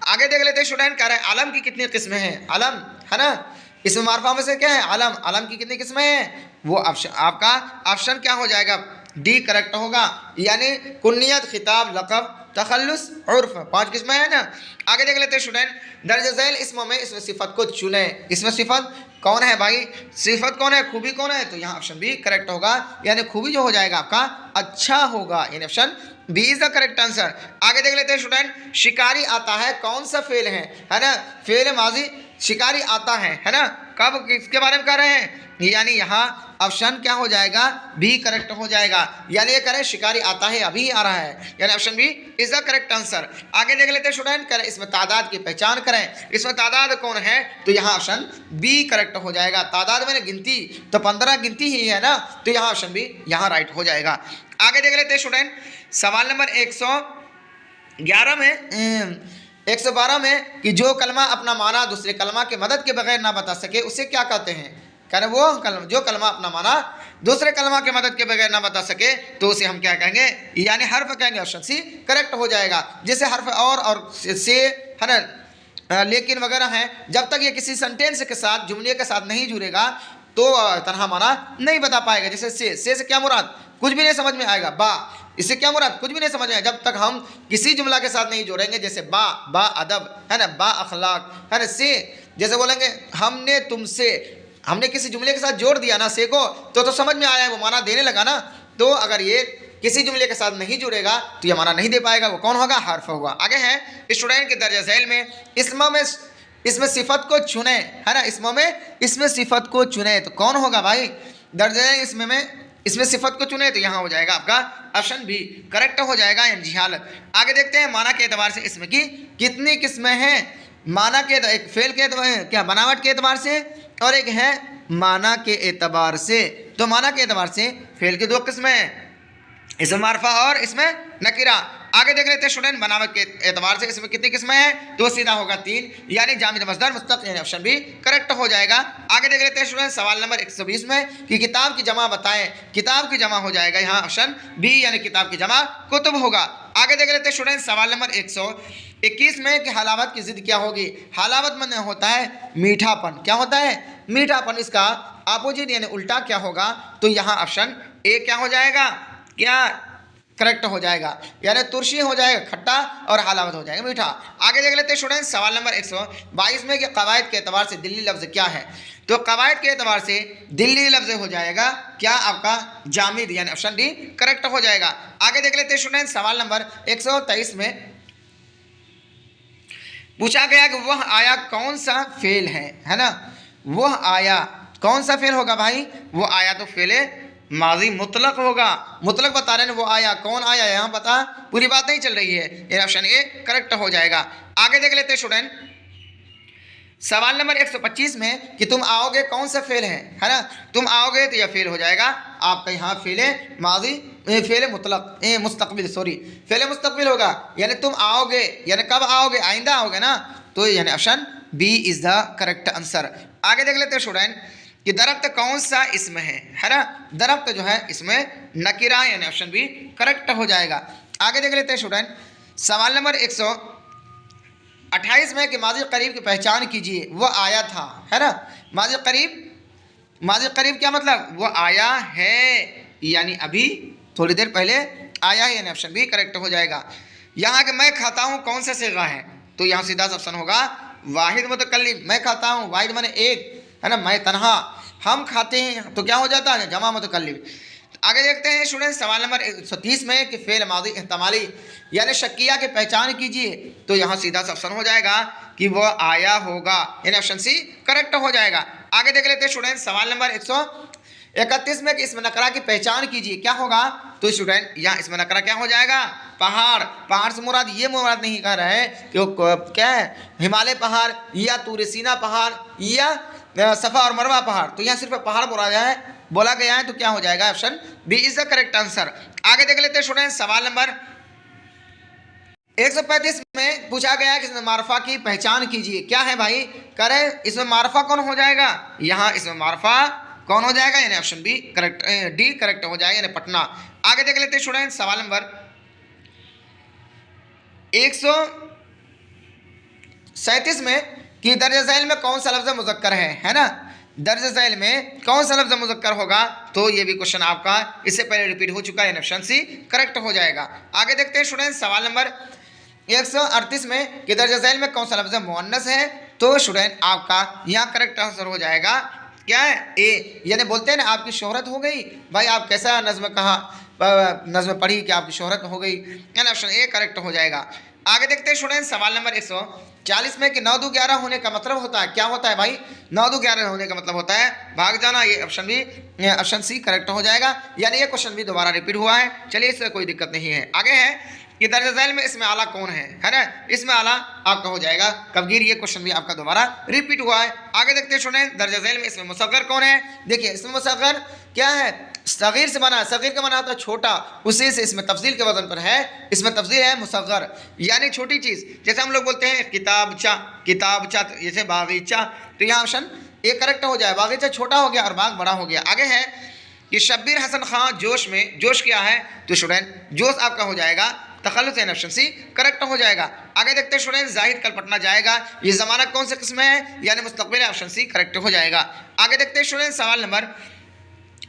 आगे देख लेते हैं स्टूडेंट, कह रहे हैं आलम की कितनी किस्में हैं। आलम है ना, इसमें मारफा में से क्या है? आलम। आलम की कितनी किस्में हैं? वो ऑप्शन आपका ऑप्शन क्या हो जाएगा? डी करेक्ट होगा। यानी कुन्नियत, खिताब, लक़ब, तखल्लुस, उर्फ, 5 किस्में हैं ना। आगे देख लेते हैं स्टूडेंट, दर्ज झैल इसमों में इसमें सिफत को चुनें। इसमें सिफत कौन है भाई? सिफत कौन है? खूबी कौन है? तो यहाँ ऑप्शन बी करेक्ट होगा, यानी खूबी जो हो जाएगा आपका अच्छा होगा, यानी option B is the correct answer. आगे देख लेते हैं स्टूडेंट, शिकारी आता है कौन सा फेल है ना। फेल माजी, शिकारी आता है ना, कब, किसके बारे में कह रहे हैं? यानी यहाँ ऑप्शन क्या हो जाएगा? बी करेक्ट हो जाएगा। यानी ये करें शिकारी आता है, अभी आ रहा है, यानी option B is the correct answer. आगे देख लेते हैं स्टूडेंट, करें इसमें तादाद की पहचान करें। इसमें तादाद कौन है? तो यहाँ ऑप्शन बी करेक्ट हो जाएगा। तादाद में गिनती, तो 15 गिनती ही है ना, तो यहाँ ऑप्शन बी यहाँ राइट हो जाएगा। आगे देख लेते हैं स्टूडेंट, सवाल नंबर 111 में 112 में कि जो कलमा अपना माना दूसरे कलमा के मदद के बगैर ना बता सके उसे क्या कहते हैं? कह रहे वो कलम, जो कलमा अपना माना दूसरे कलमा के मदद के बगैर ना बता सके तो उसे हम क्या कहेंगे? यानी हर्फ कहेंगे। ऑप्शन सी करेक्ट हो जाएगा। जैसे हर्फ और से है ना, लेकिन वगैरह हैं, जब तक ये किसी सेंटेंस के साथ, जुमले के साथ नहीं जुड़ेगा तो तनहा माना नहीं बता पाएगा। जैसे से क्या मुराद? कुछ भी नहीं समझ में आएगा। बा, इससे क्या मुराद? कुछ भी नहीं समझ में आएगा जब तक हम किसी जुमला के साथ नहीं जोड़ेंगे। जैसे बा अदब है ना, बा अखलाक है ना। से जैसे बोलेंगे हमने तुमसे, हमने किसी जुमले के साथ जोड़ दिया ना से को, तो समझ में आया, वो माना देने लगा ना। तो अगर ये किसी जुमले के साथ नहीं जुड़ेगा तो ये माना नहीं दे पाएगा। वो कौन होगा? हर्फ होगा। आगे है स्टूडेंट के दर्जा झैल में इसमें सिफत को चुने, है ना। इसमें सिफत को चुने, तो कौन होगा भाई? दर्जा इसमें सिफत को चुने, तो यहाँ हो जाएगा आपका ऑप्शन बी करेक्ट हो जाएगा, यानी जिहालत। आगे देखते हैं माना के एतबार से इसमें की कितनी किस्में हैं। माना के एक फेल के एतबार, क्या बनावट के एतबार से, और एक है माना के एतबार से। तो माना के एतबार से फेल की 2 किस्में हैं, इसमें मारफा और इसमें नकीरा। आगे देख लेते हैं स्टूडेंट, बनावट के एतबार से इसमें कितनी किस्में हैं? तो सीधा होगा 3, यानी जामिद मस्दर मुस्तक़, यानी ऑप्शन बी करेक्ट हो जाएगा। आगे देख लेते हैं स्टूडेंट सवाल नंबर 120 में कि किताब की जमा बताएं। किताब की जमा हो जाएगा यहाँ ऑप्शन बी, यानी किताब की जमा कुतुब होगा। आगे देख लेते हैं स्टूडेंट सवाल नंबर 121 में कि हलावत की जिद क्या होगी। हलावत में होता है मीठापन। क्या होता है? मीठापन। इसका अपोजिट यानी उल्टा क्या होगा? तो यहाँ ऑप्शन ए क्या हो जाएगा? क्या करेक्ट हो जाएगा, यानी तुर्शी हो जाएगा खट्टा और हलावत हो जाएगा मीठा। आगे देख लेते हैं स्टूडेंट सवाल नंबर 122 में कि कवायद के एतबार से दिल्ली लफ्ज़ क्या है। तो कवायद के एतबार से दिल्ली लफ्ज़ हो जाएगा क्या आपका? जामिद, यानी ऑप्शन डी करेक्ट हो जाएगा। आगे देख लेते हैं स्टूडेंट सवाल नंबर 123 में पूछा गया कि वह आया कौन सा फेल है ना। वह आया कौन सा फेल होगा भाई? वो आया तो फेल माजी मुतलक होगा। मुतलक बता रहे हैं वो आया, कौन आया यहाँ पता, पूरी बात नहीं चल रही है, ये ऑप्शन ए करेक्ट हो जाएगा। आगे देख लेते हैं स्टूडेंट सवाल नंबर 125 में कि तुम आओगे कौन सा फेल है ना। तुम आओगे तो यह फेल हो जाएगा आपका, यहाँ फेल माजी, फेल मुतलक मुस्तकबिल, सॉरी फेल मुस्तकबिल होगा, यानी तुम आओगे, यानी कब आओगे? आइंदा आओगे ना, तो यानी option B is the correct answer. आगे देख लेते हैं स्टूडेंट कि दरख्त कौन सा इसमें है ना। दरख्त जो है इसमें नकीरा, यानी ऑप्शन बी करेक्ट हो जाएगा। आगे देख लेते हैं स्टूडेंट सवाल नंबर 128 में कि माजी करीब की पहचान कीजिए। वो आया था, है ना। माजी करीब क्या मतलब? वो आया है, यानी अभी थोड़ी देर पहले आया है, यानी ऑप्शन बी करेक्ट हो जाएगा। यहाँ के मैं खाता हूँ कौन सा सिगा है? तो यहाँ सीधा ऑप्शन होगा वाहिद मुतकल्लिम, मैं खाता हूँ, वाहिद माने एक, है ना, मैं तन्हा, हम खाते हैं, तो क्या हो जाता है जमा मुतकल्लिम। आगे देखते हैं स्टूडेंट सवाल नंबर 130 में कि फेल मादी इहतमाली यानी शक्किया की पहचान कीजिए। तो यहाँ सीधा सा ऑप्शन हो जाएगा कि वो आया होगा, यानी ऑप्शन सी करेक्ट हो जाएगा। आगे देख लेते हैं स्टूडेंट सवाल नंबर 131 में कि इसमें नकरा की पहचान कीजिए, क्या होगा। तो स्टूडेंट यहाँ इसमें नकरा क्या हो जाएगा, पहाड़। पहाड़ से मुराद ये मुराद नहीं कह रहे हैं कि वो क्या है, हिमालय पहाड़ या तूर सीना पहाड़ या सफ़ा और मरवा पहाड़, तो यहाँ सिर्फ पहाड़ बोला गया है, तो क्या हो जाएगा, option B is the correct answer. आगे देख लेते हैं स्टूडेंट सवाल नंबर 135 में पूछा गया है कि इसमें मारफा की पहचान कीजिए, क्या है भाई, करें इसमें मारफा कौन हो जाएगा, यहाँ इसमें मारफा कौन हो जाएगा, यानी option B correct, D correct हो जाएगा, यानी पटना। आगे देख लेते हैं स्टूडेंट सवाल नंबर 137 में कि दर्ज झैल में कौन सा लफ्ज़ मुज़क्कर है ना, दर्ज झैल में कौन सा लफ्ज़ मुज़क्कर होगा। तो ये भी क्वेश्चन आपका इससे पहले रिपीट हो चुका है, ऑप्शन सी करेक्ट हो जाएगा। आगे देखते हैं स्टूडेंट सवाल नंबर 138 में कि दर्ज झैल में कौन सा लफ्ज़ मुअन्नस है। तो स्टूडेंट आपका यहाँ करेक्ट आंसर हो जाएगा, क्या है, ए, यानी बोलते हैं ना आपकी शोहरत हो गई, भाई आप कैसा नज़्म कहा, नज़्म पढ़ी कि आपकी शोहरत हो गई, यानी ऑप्शन ए करेक्ट हो जाएगा। आगे देखते हैं स्टूडेंट सवाल नंबर 140 में कि 9 2 11 होने का मतलब होता है, क्या होता है भाई, 9 2 11 होने का मतलब होता है भाग जाना, ये ऑप्शन भी, ऑप्शन सी करेक्ट हो जाएगा, यानी ये क्वेश्चन भी दोबारा रिपीट हुआ है। चलिए इससे कोई दिक्कत नहीं है। आगे है कि दर्ज झैल में इसमें आला कौन है ना, इसमें आला आपका हो जाएगा कबगीर, ये क्वेश्चन भी आपका दोबारा रिपीट हुआ है। आगे देखते हैं स्टूडेंट दर्ज झैल में इसमें मुसग्गर कौन है। देखिए इसमें मुसग्गर क्या है, सगीर से बना, सगीर का बना होता है छोटा, उसी से इसमें तफजील के वजन पर है, इसमें तफजील है मुसग्गर, यानी छोटी चीज़। जैसे हम लोग बोलते हैं किताबचा, किताबचा जैसे बागीचा, तो यहाँ ऑप्शन ए करेक्ट हो जाए, बागीचा छोटा हो गया और बाग बड़ा हो गया। आगे है कि शब्बीर हसन खां जोश में, जोश क्या है, तो स्टूडेंट जोश आपका हो जाएगा तखल्लुस, यानी ऑप्शन सी करेक्ट हो जाएगा। आगे देखते हैं स्टूडेंट जाहिद कल पटना जाएगा, ये ज़माना कौन से किस्म है, यानी मुस्तकबिल, ऑप्शन सी करेक्ट हो जाएगा। आगे देखते हैं स्टूडेंट सवाल नंबर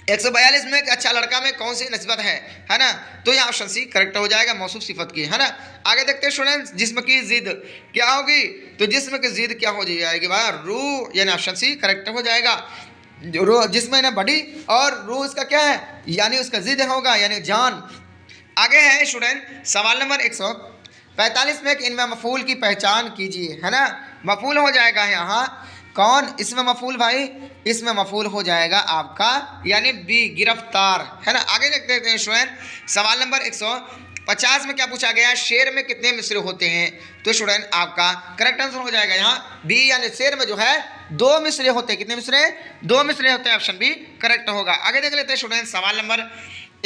142 में अच्छा लड़का में कौन सी नस्बत है ना, तो यहाँ ऑप्शन सी करेक्ट हो जाएगा, मौसूफ सिफत की, है ना। आगे देखते हैं स्टूडेंट जिस्म की जिद क्या होगी, तो जिस्म की जिद क्या हो जाएगी भाई, रूह, यानी ऑप्शन सी करेक्ट हो जाएगा। रूह जिस्म है ना बड़ी, और रूह इसका क्या है, यानी उसका जिद होगा, यानी जान। आगे है स्टूडेंट सवाल नंबर 145 में कि इनमें मफूल की पहचान कीजिए, है ना। मफूल हो जाएगा यहाँ कौन, इसमें मफूल भाई, इसमें मफूल हो जाएगा आपका यानी बी गिरफ्तार, है ना। आगे देखते हैं स्टूडेंट सवाल नंबर 150 में क्या पूछा गया, शेर में कितने मिसरे होते हैं। तो स्टूडेंट आपका करेक्ट आंसर हो जाएगा यहाँ बी, यानी शेर में जो है 2 मिसरे होते हैं, कितने मिसरे, 2 मिसरे होते हैं, ऑप्शन बी करेक्ट होगा। आगे देख लेते हैं स्टूडेंट सवाल नंबर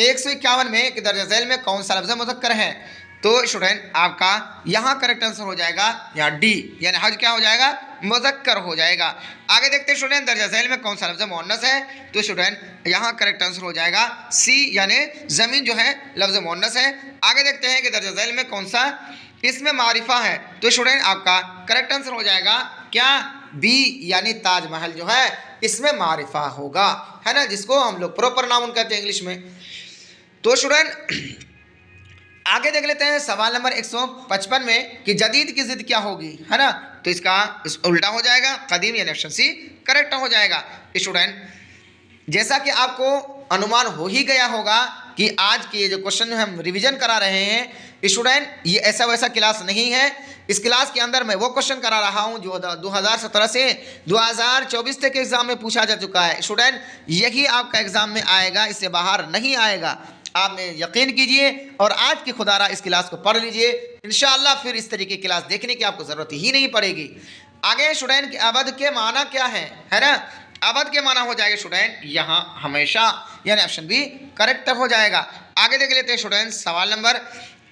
151 में कि दर्ज झैल में कौन सा लफ्ज़ मुज़क्कर है। तो स्टूडेंट आपका यहाँ करेक्ट आंसर हो जाएगा या डी, यानी हज क्या हो जाएगा, मुज़क्कर हो जाएगा। आगे देखते हैं स्टूडेंट दर्ज झैल में कौन सा लफ्ज़ मुअन्नस है। तो स्टूडेंट यहाँ करेक्ट आंसर हो जाएगा सी, यानी ज़मीन जो है लफ्ज़ मुअन्नस है। आगे देखते हैं कि दर्ज झैल में कौन सा इसमें मारिफा है। तो स्टूडेंट आपका करेक्ट आंसर हो जाएगा क्या, बी, यानी ताजमहल जो है इसमें मारिफा होगा, है ना, जिसको हम लोग प्रॉपर नाउन कहते हैं इंग्लिश में। तो स्टूडेंट आगे देख लेते हैं सवाल नंबर 155 में कि जदीद की जिद क्या होगी, है ना। तो इसका उल्टा हो जाएगा कदीम, यानी ऑप्शन सी करेक्ट हो जाएगा। स्टूडेंट जैसा कि आपको अनुमान हो ही गया होगा कि आज के जो क्वेश्चन हम रिवीजन करा रहे हैं स्टूडेंट, ये ऐसा वैसा क्लास नहीं है। इस क्लास के अंदर मैं वो क्वेश्चन करा रहा हूँ जो 2017 से 2024 तक एग्ज़ाम में पूछा जा चुका है। स्टूडेंट यही आपका एग्ज़ाम में आएगा, इससे बाहर नहीं आएगा, आप यकीन कीजिए और आज की खुदारा इस क्लास को पढ़ लीजिए, इंशाअल्लाह फिर इस तरीके की क्लास देखने की आपको ज़रूरत ही नहीं पड़ेगी। आगे स्टूडेंट कि अबद के माना क्या है ना। अबद के माना हो जाएगा स्टूडेंट यहाँ हमेशा, यानी ऑप्शन बी करेक्ट हो जाएगा। आगे देख लेते हैं स्टूडेंट सवाल नंबर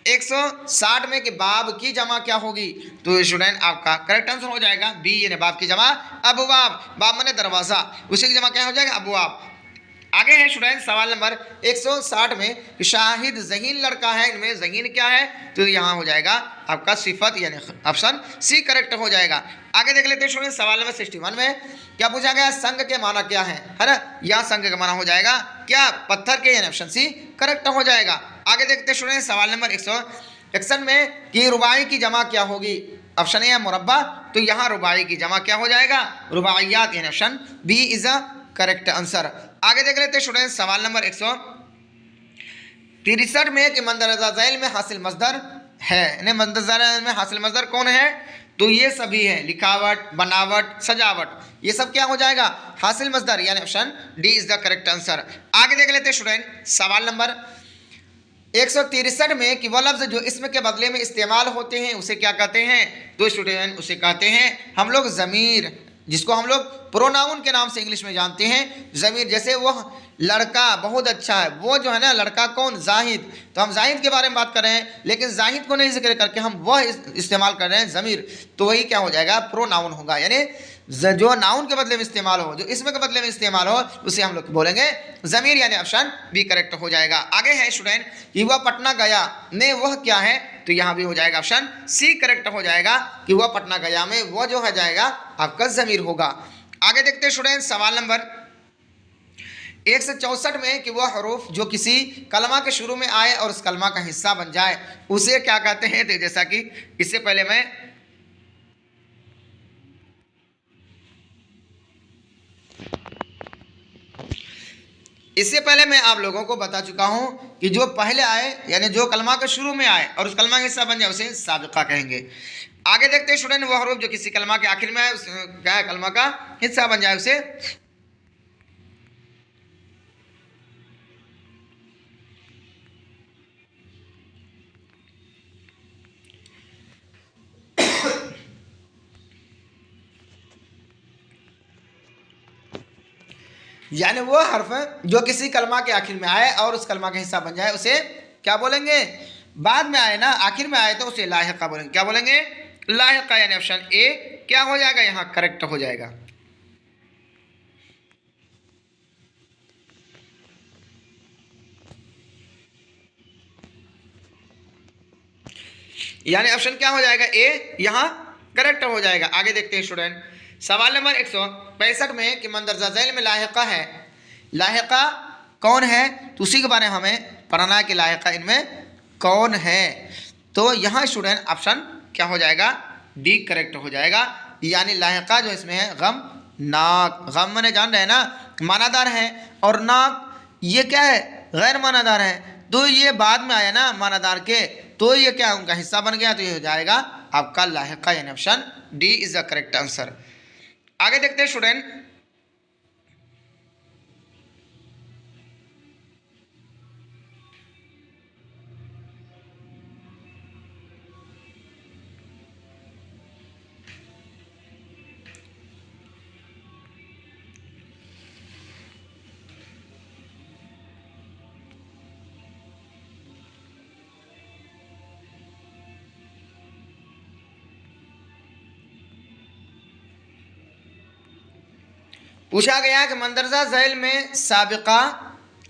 160 में कि बाब की जमा क्या होगी। तो स्टूडेंट आपका करेक्ट आंसर हो जाएगा बी, यानी बाब की जमा अबवाब, बाब माने दरवाज़ा, उसी की जमा क्या हो जाएगा, अबवाब। आगे है स्टूडेंट सवाल नंबर 160 में शाहिद ज़हीन लड़का है, इनमें ज़हीन क्या है। तो यहाँ हो जाएगा आपका सिफत, यानी ऑप्शन सी करेक्ट हो जाएगा। आगे देख लेते हैं स्टूडेंट सवाल नंबर 61 में क्या पूछा गया, संग के माना क्या है ना। यहाँ संग का माना हो जाएगा क्या, पत्थर के, यानी ऑप्शन सी करेक्ट हो जाएगा। आगे देखते हैं स्टूडेंट सवाल नंबर 161 में कि रुबाई की जमा क्या होगी। ऑप्शन ए है मुरब्बा, तो यहाँ रुबाई की जमा क्या हो जाएगा, रुबाइयात, यानी option B is a correct answer. आगे देख लेते हैं स्टूडेंट सवाल नंबर 163 में कि मंदरजा झैल में हासिल मजदर है, मंदरजा झैल में हासिल मजदर कौन है, तो ये सभी है, लिखावट, बनावट, सजावट, ये सब क्या हो जाएगा, हासिल मजदर, यानी option D is the correct answer. आगे देख लेते हैं स्टूडेंट सवाल नंबर 163 में कि वह लफ्ज़ जो इसम के बदले में इस्तेमाल होते हैं उसे क्या कहते हैं, तो स्टूडेंट उसे कहते हैं हम लोग ज़मीर, जिसको हम लोग प्रोनाउन के नाम से इंग्लिश में जानते हैं ज़मीर। जैसे वह लड़का बहुत अच्छा है, वो जो है ना लड़का कौन, जाहिद, तो हम जाहिद के बारे में बात कर रहे हैं, लेकिन जाहिद को नहीं जिक्र करके हम वह इस्तेमाल कर रहे हैं ज़मीर, तो वही क्या हो जाएगा, प्रोनाउन होगा, यानी जो नाउन के बदले में इस्तेमाल हो, जो इसमें के बदले में इस्तेमाल हो, उसे हम लोग बोलेंगे ज़मीर, यानी ऑप्शन बी करेक्ट हो जाएगा। आगे है स्टूडेंट कि वह पटना गया में वह क्या है, तो यहाँ भी हो जाएगा ऑप्शन सी करेक्ट हो जाएगा कि वह पटना गया में वह जो है जाएगा आपका ज़मीर होगा। आगे देखते हैं स्टूडेंट सवाल नंबर 164 में कि वह हरूफ जो किसी कलमा के शुरू में आए और उस कलमा का हिस्सा बन जाए उसे क्या कहते हैं, तो जैसा कि इससे पहले मैं आप लोगों को बता चुका हूं कि जो पहले आए यानी जो कलमा के शुरू में आए और उस कलमा का हिस्सा बन जाए उसे साबिका कहेंगे। आगे देखते हैं स्टूडेंट वह हरूफ जो किसी कलमा के आखिर में आए क्या है, कलमा का हिस्सा बन जाए उसे यानी वो हर्फ जो किसी कलमा के आखिर में आए और उस कलमा का हिस्सा बन जाए उसे क्या बोलेंगे, बाद में आए ना, आखिर में आए तो उसे लाहिका बोलेंगे, क्या बोलेंगे, लाहिका, यानी ऑप्शन ए क्या हो जाएगा, यहाँ करेक्ट हो जाएगा। यानी ऑप्शन क्या हो जाएगा, ए यहाँ करेक्ट हो जाएगा। आगे देखते हैं स्टूडेंट सवाल नंबर 165 में कि मंदरजा झैल में लाहिका है, लाहिका कौन है, तो उसी के बारे में हमें पढ़ना है कि लाहिका इनमें कौन है, तो यहाँ स्टूडेंट ऑप्शन क्या हो जाएगा, डी करेक्ट हो जाएगा। यानी लाहिका जो इसमें है गम नाक, गम मैंने जान रहे हैं ना मानादार है, और नाक ये क्या है, गैर मानादार है, तो ये बाद में आया ना मानादार के, तो ये क्या उनका हिस्सा बन गया, तो ये हो जाएगा आपका लाहिका, यानी option D is the correct answer. आगे देखते हैं स्टूडेंट पूछा गया कि मंदरजा झैल में साबिका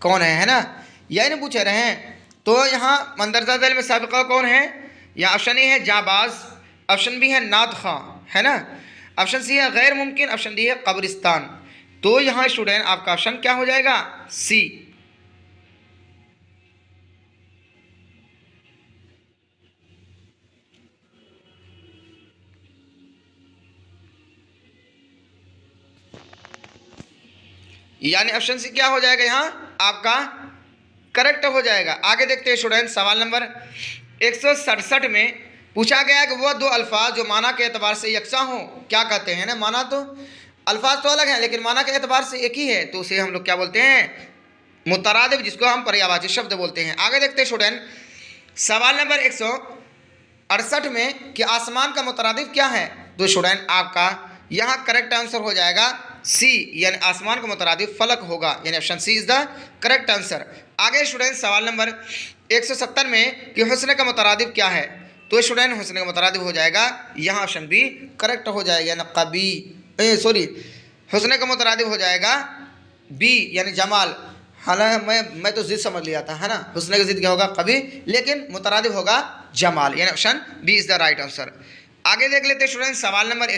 कौन है ना, यही नहीं पूछे रहे हैं, तो यहाँ मंदरजा झैल में साबिका कौन है, यहाँ ऑप्शन ए है जाबाज, ऑप्शन बी है नाद खां, है ना, ऑप्शन सी है गैर मुमकिन, ऑप्शन डी है कब्रिस्तान, तो यहाँ स्टूडेंट आपका ऑप्शन क्या हो जाएगा, सी। यानी ऑप्शन सी क्या हो जाएगा, यहाँ आपका करेक्ट हो जाएगा। आगे देखते हैं स्टूडेंट सवाल नंबर 167 में पूछा गया कि वह दो अल्फाज जो माना के एतबार से यकसा हो क्या कहते हैं ना, माना तो अल्फाज तो अलग हैं लेकिन माना के एतबार से एक ही है, तो उसे हम लोग क्या बोलते हैं, मुतरादिफ, जिसको हम पर्यायवाची शब्द बोलते हैं। आगे देखते हैं स्टूडेंट सवाल नंबर 168 में कि आसमान का मुतरादिफ क्या है, तो स्टूडेंट आपका यहाँ करेक्ट आंसर हो जाएगा सी, यानी आसमान का मुतरादिफ फलक होगा, यानी option C is the correct answer. आगे स्टूडेंट सवाल नंबर 170 में कि हुस्न का मुतरादिफ क्या है, तो स्टूडेंट हुस्न का मुतरादिफ हो जाएगा यहाँ ऑप्शन बी करेक्ट हो जाएगा, यानी कबी सॉरी हुस्न का मुतरादिफ हो जाएगा बी, यानी जमाल। हालांकि मैं तो जिद समझ लिया था, है ना, हुस्न का जिद क्या होगा कभी, लेकिन मुतरादिफ होगा जमाल, यानी option B is the right answer. आगे देख लेते हैं स्टूडेंट सवाल नंबर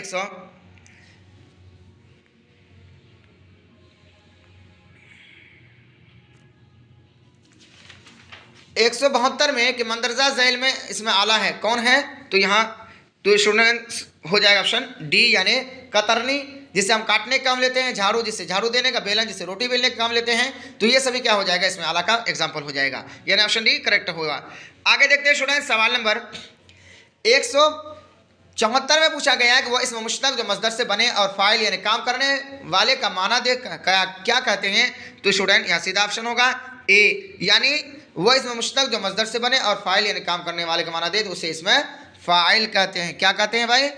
172 में कि मंदरजा झैल में इसमें आला है कौन है, तो यहाँ तो स्टूडेंट्स हो जाएगा ऑप्शन डी यानी कतरनी, जिससे हम काटने का काम लेते हैं, झाड़ू जिससे झाड़ू देने का, बेलन जिससे रोटी बेलने का काम लेते हैं। तो ये सभी क्या हो जाएगा, इसमें आला का एग्जाम्पल हो जाएगा, यानी ऑप्शन डी करेक्ट होगा। आगे देखते हैं स्टूडेंट सवाल नंबर 174 में पूछा गया है कि वह इसमें मुश्तक जो मजदर से बने और फाइल यानी काम करने वाले का माना दे क्या कहते हैं। तो स्टूडेंट यहाँ सीधा ऑप्शन होगा ए, यानी वह इसमें मुश्तक जो मजदर से बने और फाइल यानी काम करने वाले का माना दे तो उसे इसमें फाइल कहते हैं। क्या कहते हैं भाई,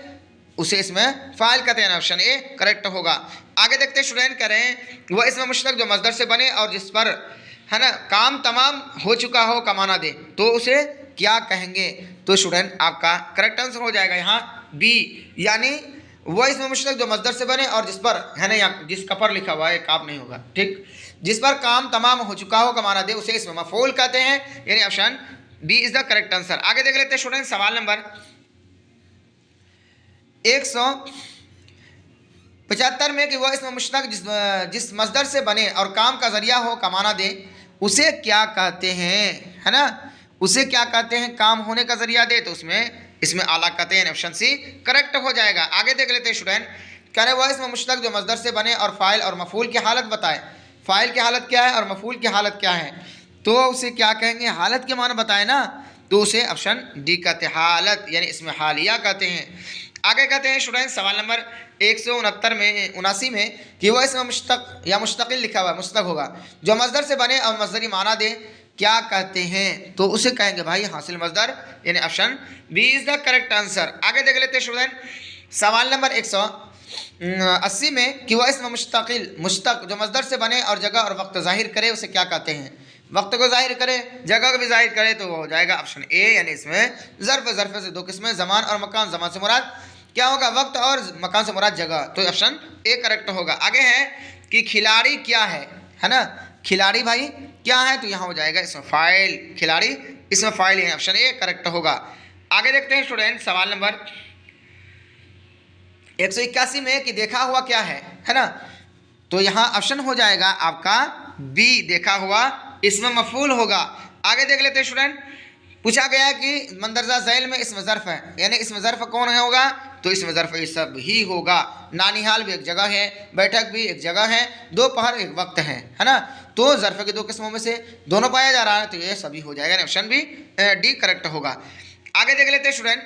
उसे इसमें फाइल कहते हैं। ऑप्शन ए करेक्ट होगा। आगे देखते हैं स्टूडेंट कह रहे हैं वह इसमें मुश्तक जो मजदर से बने और जिस पर है ना काम तमाम हो चुका हो का माना दे तो उसे क्या कहेंगे। तो स्टूडेंट आपका करेक्ट आंसर हो जाएगा यहाँ बी, यानी वह इसमें मुश्तक जो मजदर से बने और जिस पर है ना, यहाँ जिसका पर लिखा हुआ है काम नहीं होगा, ठीक, जिस पर काम तमाम हो चुका हो का माना दे उसे इसमें मफूल कहते हैं, यानी option B is the correct answer. आगे देख लेते हैं स्टूडेंट सवाल नंबर 175 में कि वह इसमें मुश्तक जिस मजदर से बने और काम का जरिया हो का माना दे उसे क्या कहते हैं, है ना, उसे क्या कहते हैं, काम होने का जरिया दे तो इसमें आला कहते हैं। ऑप्शन सी करेक्ट हो जाएगा। आगे देख लेते हैं स्टूडेंट, कह रहे वह इसमें मुश्तक जो मजदर से बने और फाइल और मफूल की हालत बताए। फाइल की हालत क्या है और मफूल की हालत क्या है, तो उसे क्या कहेंगे, हालत के माना बताए ना, तो उसे ऑप्शन डी कहते हैं हालत, यानी इसमें हालिया कहते हैं। आगे कहते हैं स्टूडेंट सवाल नंबर 179 में कि वह इसमें मुश्तक या मुश्तकिल लिखा हुआ है, मुश्तक होगा जो मजदर से बने और मजदरी माना दे क्या कहते हैं, तो उसे कहेंगे भाई हासिल मजदर, यानी option B is the correct answer. आगे देख लेते हैं स्टूडेंट सवाल नंबर 180 में कि वह इसमें मुश्तकिल मुश्तक जो मजदर से बने और जगह और वक्त जाहिर करे उसे क्या कहते हैं। वक्त को जाहिर करे, जगह को भी जाहिर करे तो वो हो जाएगा ऑप्शन ए, यानी इसमें ज़र्फ़ से दो किस्में, ज़मान और मकान। ज़मान से मुराद क्या होगा, वक्त, और मकान से मुराद जगह, तो ऑप्शन ए करेक्ट होगा। आगे है कि खिलाड़ी क्या है ना, खिलाड़ी भाई क्या है, तो यहाँ हो जाएगा इसमें फाइल, खिलाड़ी इसमें फाइल है, ऑप्शन ए करेक्ट होगा। आगे देखते हैं स्टूडेंट सवाल नंबर 181 में कि देखा हुआ क्या है ना, तो यहाँ ऑप्शन हो जाएगा आपका बी, देखा हुआ इसमें मफूल होगा। आगे देख लेते हैं स्टूडेंट, पूछा गया है कि मंदरजा झैल में इसमें ज़र्फ़ है, यानी इसमें ज़र्फ़ कौन है होगा, तो इसमें ज़र्फ़ ये सब ही होगा। नानिहाल भी एक जगह है, बैठक भी एक जगह है, दोपहर एक वक्त है ना, तो ज़र्फ़ की दो किस्मों में से दोनों पाया जा रहा है, तो ये सभी हो जाएगा, ऑप्शन भी डी करेक्ट होगा। आगे देख लेते हैं स्टूडेंट,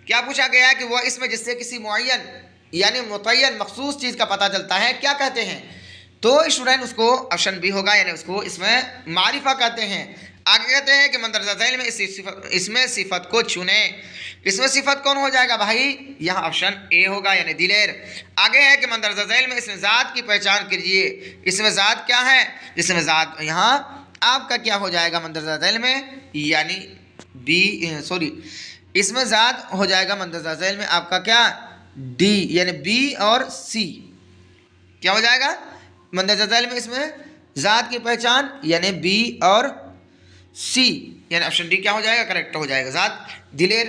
क्या पूछा गया है कि वह इसमें जिससे किसी मुअय्यन यानी मुतय्यन मखसूस चीज़ का पता चलता है क्या कहते हैं, तो स्टूडेंट उसको ऑप्शन बी होगा, यानी उसको इसमें मारिफा कहते हैं। आगे कहते हैं कि मंदरजा झैल में इसमें सिफत को चुने, इसमें सिफत कौन हो जाएगा भाई, यहाँ ऑप्शन ए होगा, यानी दिलेर। आगे है कि मंदरजा झैल में इसमें ज़ात की पहचान कीजिए, इसमें ज़ात क्या है, इसमें ज़ात यहाँ आपका क्या हो जाएगा मंदरजा झैल में, यानी बी, इसमें ज़ात हो जाएगा मंदरजा झैल में आपका क्या डी, यानी बी और सी क्या हो जाएगा मंदरजा झैल में इसमें ज़ात की पहचान, यानी बी और सी, यानी ऑप्शन डी क्या हो जाएगा, करेक्ट हो जाएगा। ज़ात दिलेर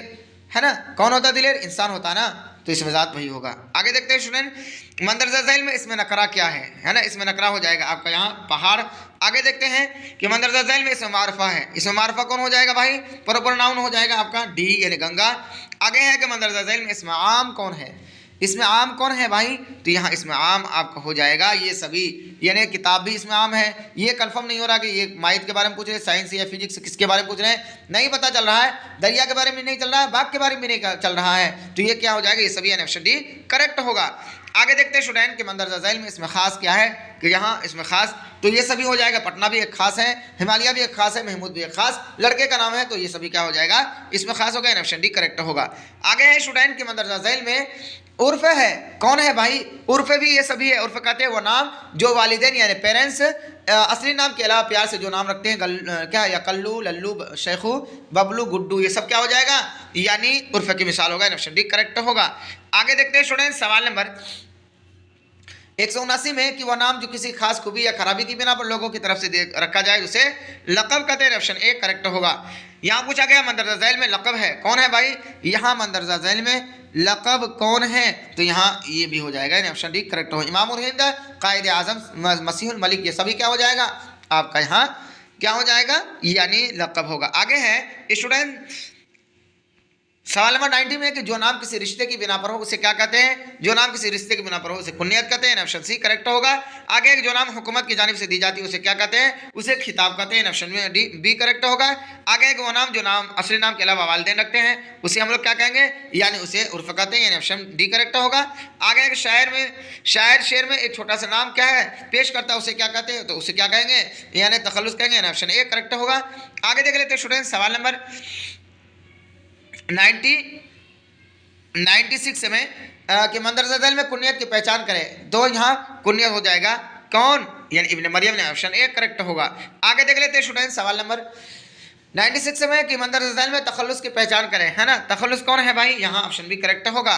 है ना, कौन होता है दिलेर, इंसान होता है ना, तो इसमें ज़ात वही होगा। आगे देखते हैं स्टूडेंट मंदरजा झैल में इसमें नकरा क्या है ना, इसमें नकरा हो जाएगा आपका यहाँ पहाड़। आगे देखते हैं कि मंदरजा झैल में इसमें मारफा है, इसमें मारफा कौन हो जाएगा भाई, प्रॉपर नाउन हो जाएगा आपका डी, यानी गंगा। आगे है कि मंदरजा झैल में इसमें आम कौन है, इसमें आम कौन है भाई, तो यहाँ इसमें आम आपका हो जाएगा ये सभी, यानी किताब भी इसमें आम है। ये कंफर्म नहीं हो रहा कि ये माइट के बारे में पूछ रहे हैं, साइंस या फिजिक्स किसके बारे में पूछ रहे हैं, नहीं पता चल रहा है, दरिया के बारे में नहीं चल रहा है, बाघ के बारे में नहीं चल रहा है, तो ये क्या हो जाएगा, ये सभी यानी ऑप्शन डी करेक्ट होगा। आगे देखते हैं स्टूडेंट कि मंदरजा झैल में इसमें खास क्या है, कि यहाँ इसमें खास, तो ये सभी हो जाएगा, पटना भी एक खास है, हिमालय भी एक खास है, महमूद भी एक खास लड़के का नाम है, तो ये सभी क्या हो जाएगा, इसमें खास होगा, ऑप्शन डी करेक्ट होगा। आगे है स्टूडेंट कि मंदरजा झैल में उर्फ है, कौन है भाई, उर्फ भी ये सभी है। उर्फ कहते हैं वो नाम जो वालिदैन यानी पेरेंट्स असली नाम के अलावा प्यार से जो नाम रखते हैं, क्या या कल्लू, लल्लू, शेखू, बबलू, गुड्डू, ये सब क्या हो जाएगा, यानी उर्फ की मिसाल होगा, ऑप्शन डी करेक्ट होगा। आगे देखते हैं स्टूडेंट सवाल नंबर 179 में कि वह नाम जो किसी खास खूबी या खराबी की बिना पर लोगों की तरफ से रखा जाए उसे लक़ब कहते हैं, ऑप्शन ए करेक्ट होगा। यहाँ पूछा गया मंदरजा झैल में लक़ब है, कौन है भाई, यहाँ मंदरजा झैल में लक़ब कौन है, तो यहाँ ये भी हो जाएगा, ऑप्शन डी करेक्ट होगा। इमामुल हिंद, कायद आज़म, मसीहुल मलिक, ये सभी क्या हो जाएगा आपका यहाँ क्या हो जाएगा, यानी लक़ब होगा। आगे है स्टूडेंट सवाल नंबर 90 में कि जो नाम किसी रिश्ते की बिना पर हो उसे क्या कहते हैं? जो नाम किसी रिश्ते की बिना पर हो उसे कुन्नियत कहते हैं, ऑप्शन सी करेक्ट होगा। आगे जो नाम हुकूमत की जानिब से दी जाती है उसे क्या कहते हैं? उसे खिताब कहते हैं, ऑप्शन में डी बी करेक्ट होगा। आगे वो नाम जो नाम असली नाम के अलावा वालिदैन रखते हैं उसे हम लोग क्या कहेंगे? यानी उसे उर्फ कहते हैं, यानी ऑप्शन डी करेक्ट होगा। आगे एक शायर शेर में एक छोटा सा नाम क्या है पेश करता है उसे क्या कहते हैं? तो उसे क्या कहेंगे? यानी तखल्लुस कहेंगे, यानी ऑप्शन ए करेक्ट होगा। आगे देख लेते हैं स्टूडेंट सवाल नंबर 96 में कि मंदरजा झैल में कुन्नियत की पहचान करें, तो यहाँ कुन्नियत हो जाएगा कौन? यानी इब्न मरियम ने, ऑप्शन ए करेक्ट होगा। आगे देख लेते हैं स्टूडेंट सवाल नंबर 96 में कि मंदरजा झैल में तखल्लुस की पहचान करें, है ना? तखल्लुस कौन है भाई? यहाँ ऑप्शन बी करेक्ट होगा।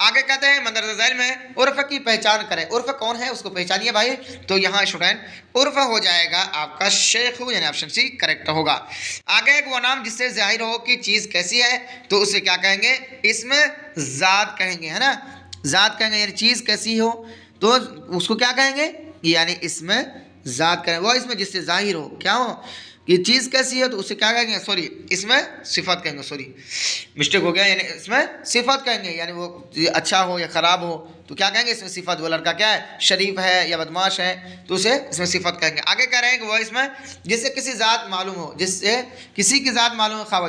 आगे कहते हैं मंदरजा झैल में उर्फ की पहचान करें, उर्फ कौन है उसको पहचानिए भाई। तो यहाँ स्टूडेंट उर्फ हो जाएगा आपका शेख, यानी ऑप्शन सी करेक्ट होगा। आगे वो नाम जिससे जाहिर हो कि चीज़ कैसी है तो उसे क्या कहेंगे? इसमें ज़ात कहेंगे, है ना? ज़ात कहेंगे, यानी चीज़ कैसी हो तो उसको क्या कहेंगे? यानी इसमें ज़ात कहेंगे। वो इसमें जिससे जाहिर हो क्या हो कि चीज़ कैसी है तो उसे क्या कहेंगे? सॉरी, इसमें सिफत कहेंगे, सॉरी मिस्टेक हो गया, यानी इसमें सिफत कहेंगे। यानी वो अच्छा हो या ख़राब हो तो क्या कहेंगे? इसमें सिफत। वो लड़का क्या है? शरीफ है या बदमाश है तो उसे इसमें सिफत कहेंगे। आगे कह रहे हैं कि वो इसमें जिससे किसी ज़ात मालूम हो, जिससे किसी की ज़ात मालूम हो, खा वो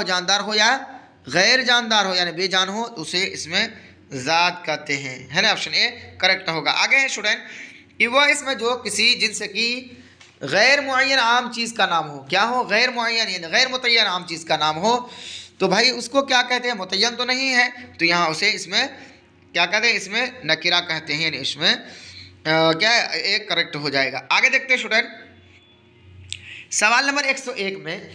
जानदार हो या गैर जानदार हो, यानी बेजान हो तो उसे इसमें ज़ात कहते हैं, है ना? ऑप्शन ए करेक्ट होगा। आगे है स्टूडेंट कि वह इसमें जो किसी जिनसे कि गैर मुअय्यन आम चीज़ का नाम हो, क्या हो? गैर मुअय्यन यानी गैर मुतय्यन आम चीज़ का नाम हो तो भाई उसको क्या कहते हैं? मुतय्यन तो नहीं है तो यहाँ उसे इसमें क्या कहते हैं? इसमें नकीरा कहते हैं, यानी इसमें क्या है? एक करेक्ट हो जाएगा। आगे देखते हैं स्टूडेंट सवाल नंबर 101 में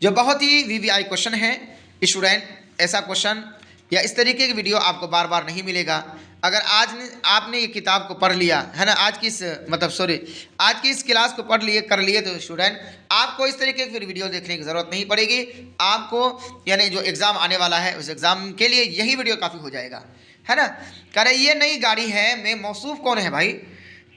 जो बहुत ही वीवीआई क्वेश्चन है स्टूडेंट। ऐसा क्वेश्चन या इस तरीके की वीडियो आपको बार बार नहीं मिलेगा। अगर आज आपने ये किताब को पढ़ लिया है ना, आज की इस क्लास को पढ़ लिए कर लिए तो स्टूडेंट आपको इस तरीके की फिर वीडियो देखने की ज़रूरत नहीं पड़ेगी। आपको यानी जो एग्ज़ाम आने वाला है उस एग्ज़ाम के लिए यही वीडियो काफ़ी हो जाएगा, है ना? कह रहे ये नई गाड़ी है में मौसूफ कौन है भाई?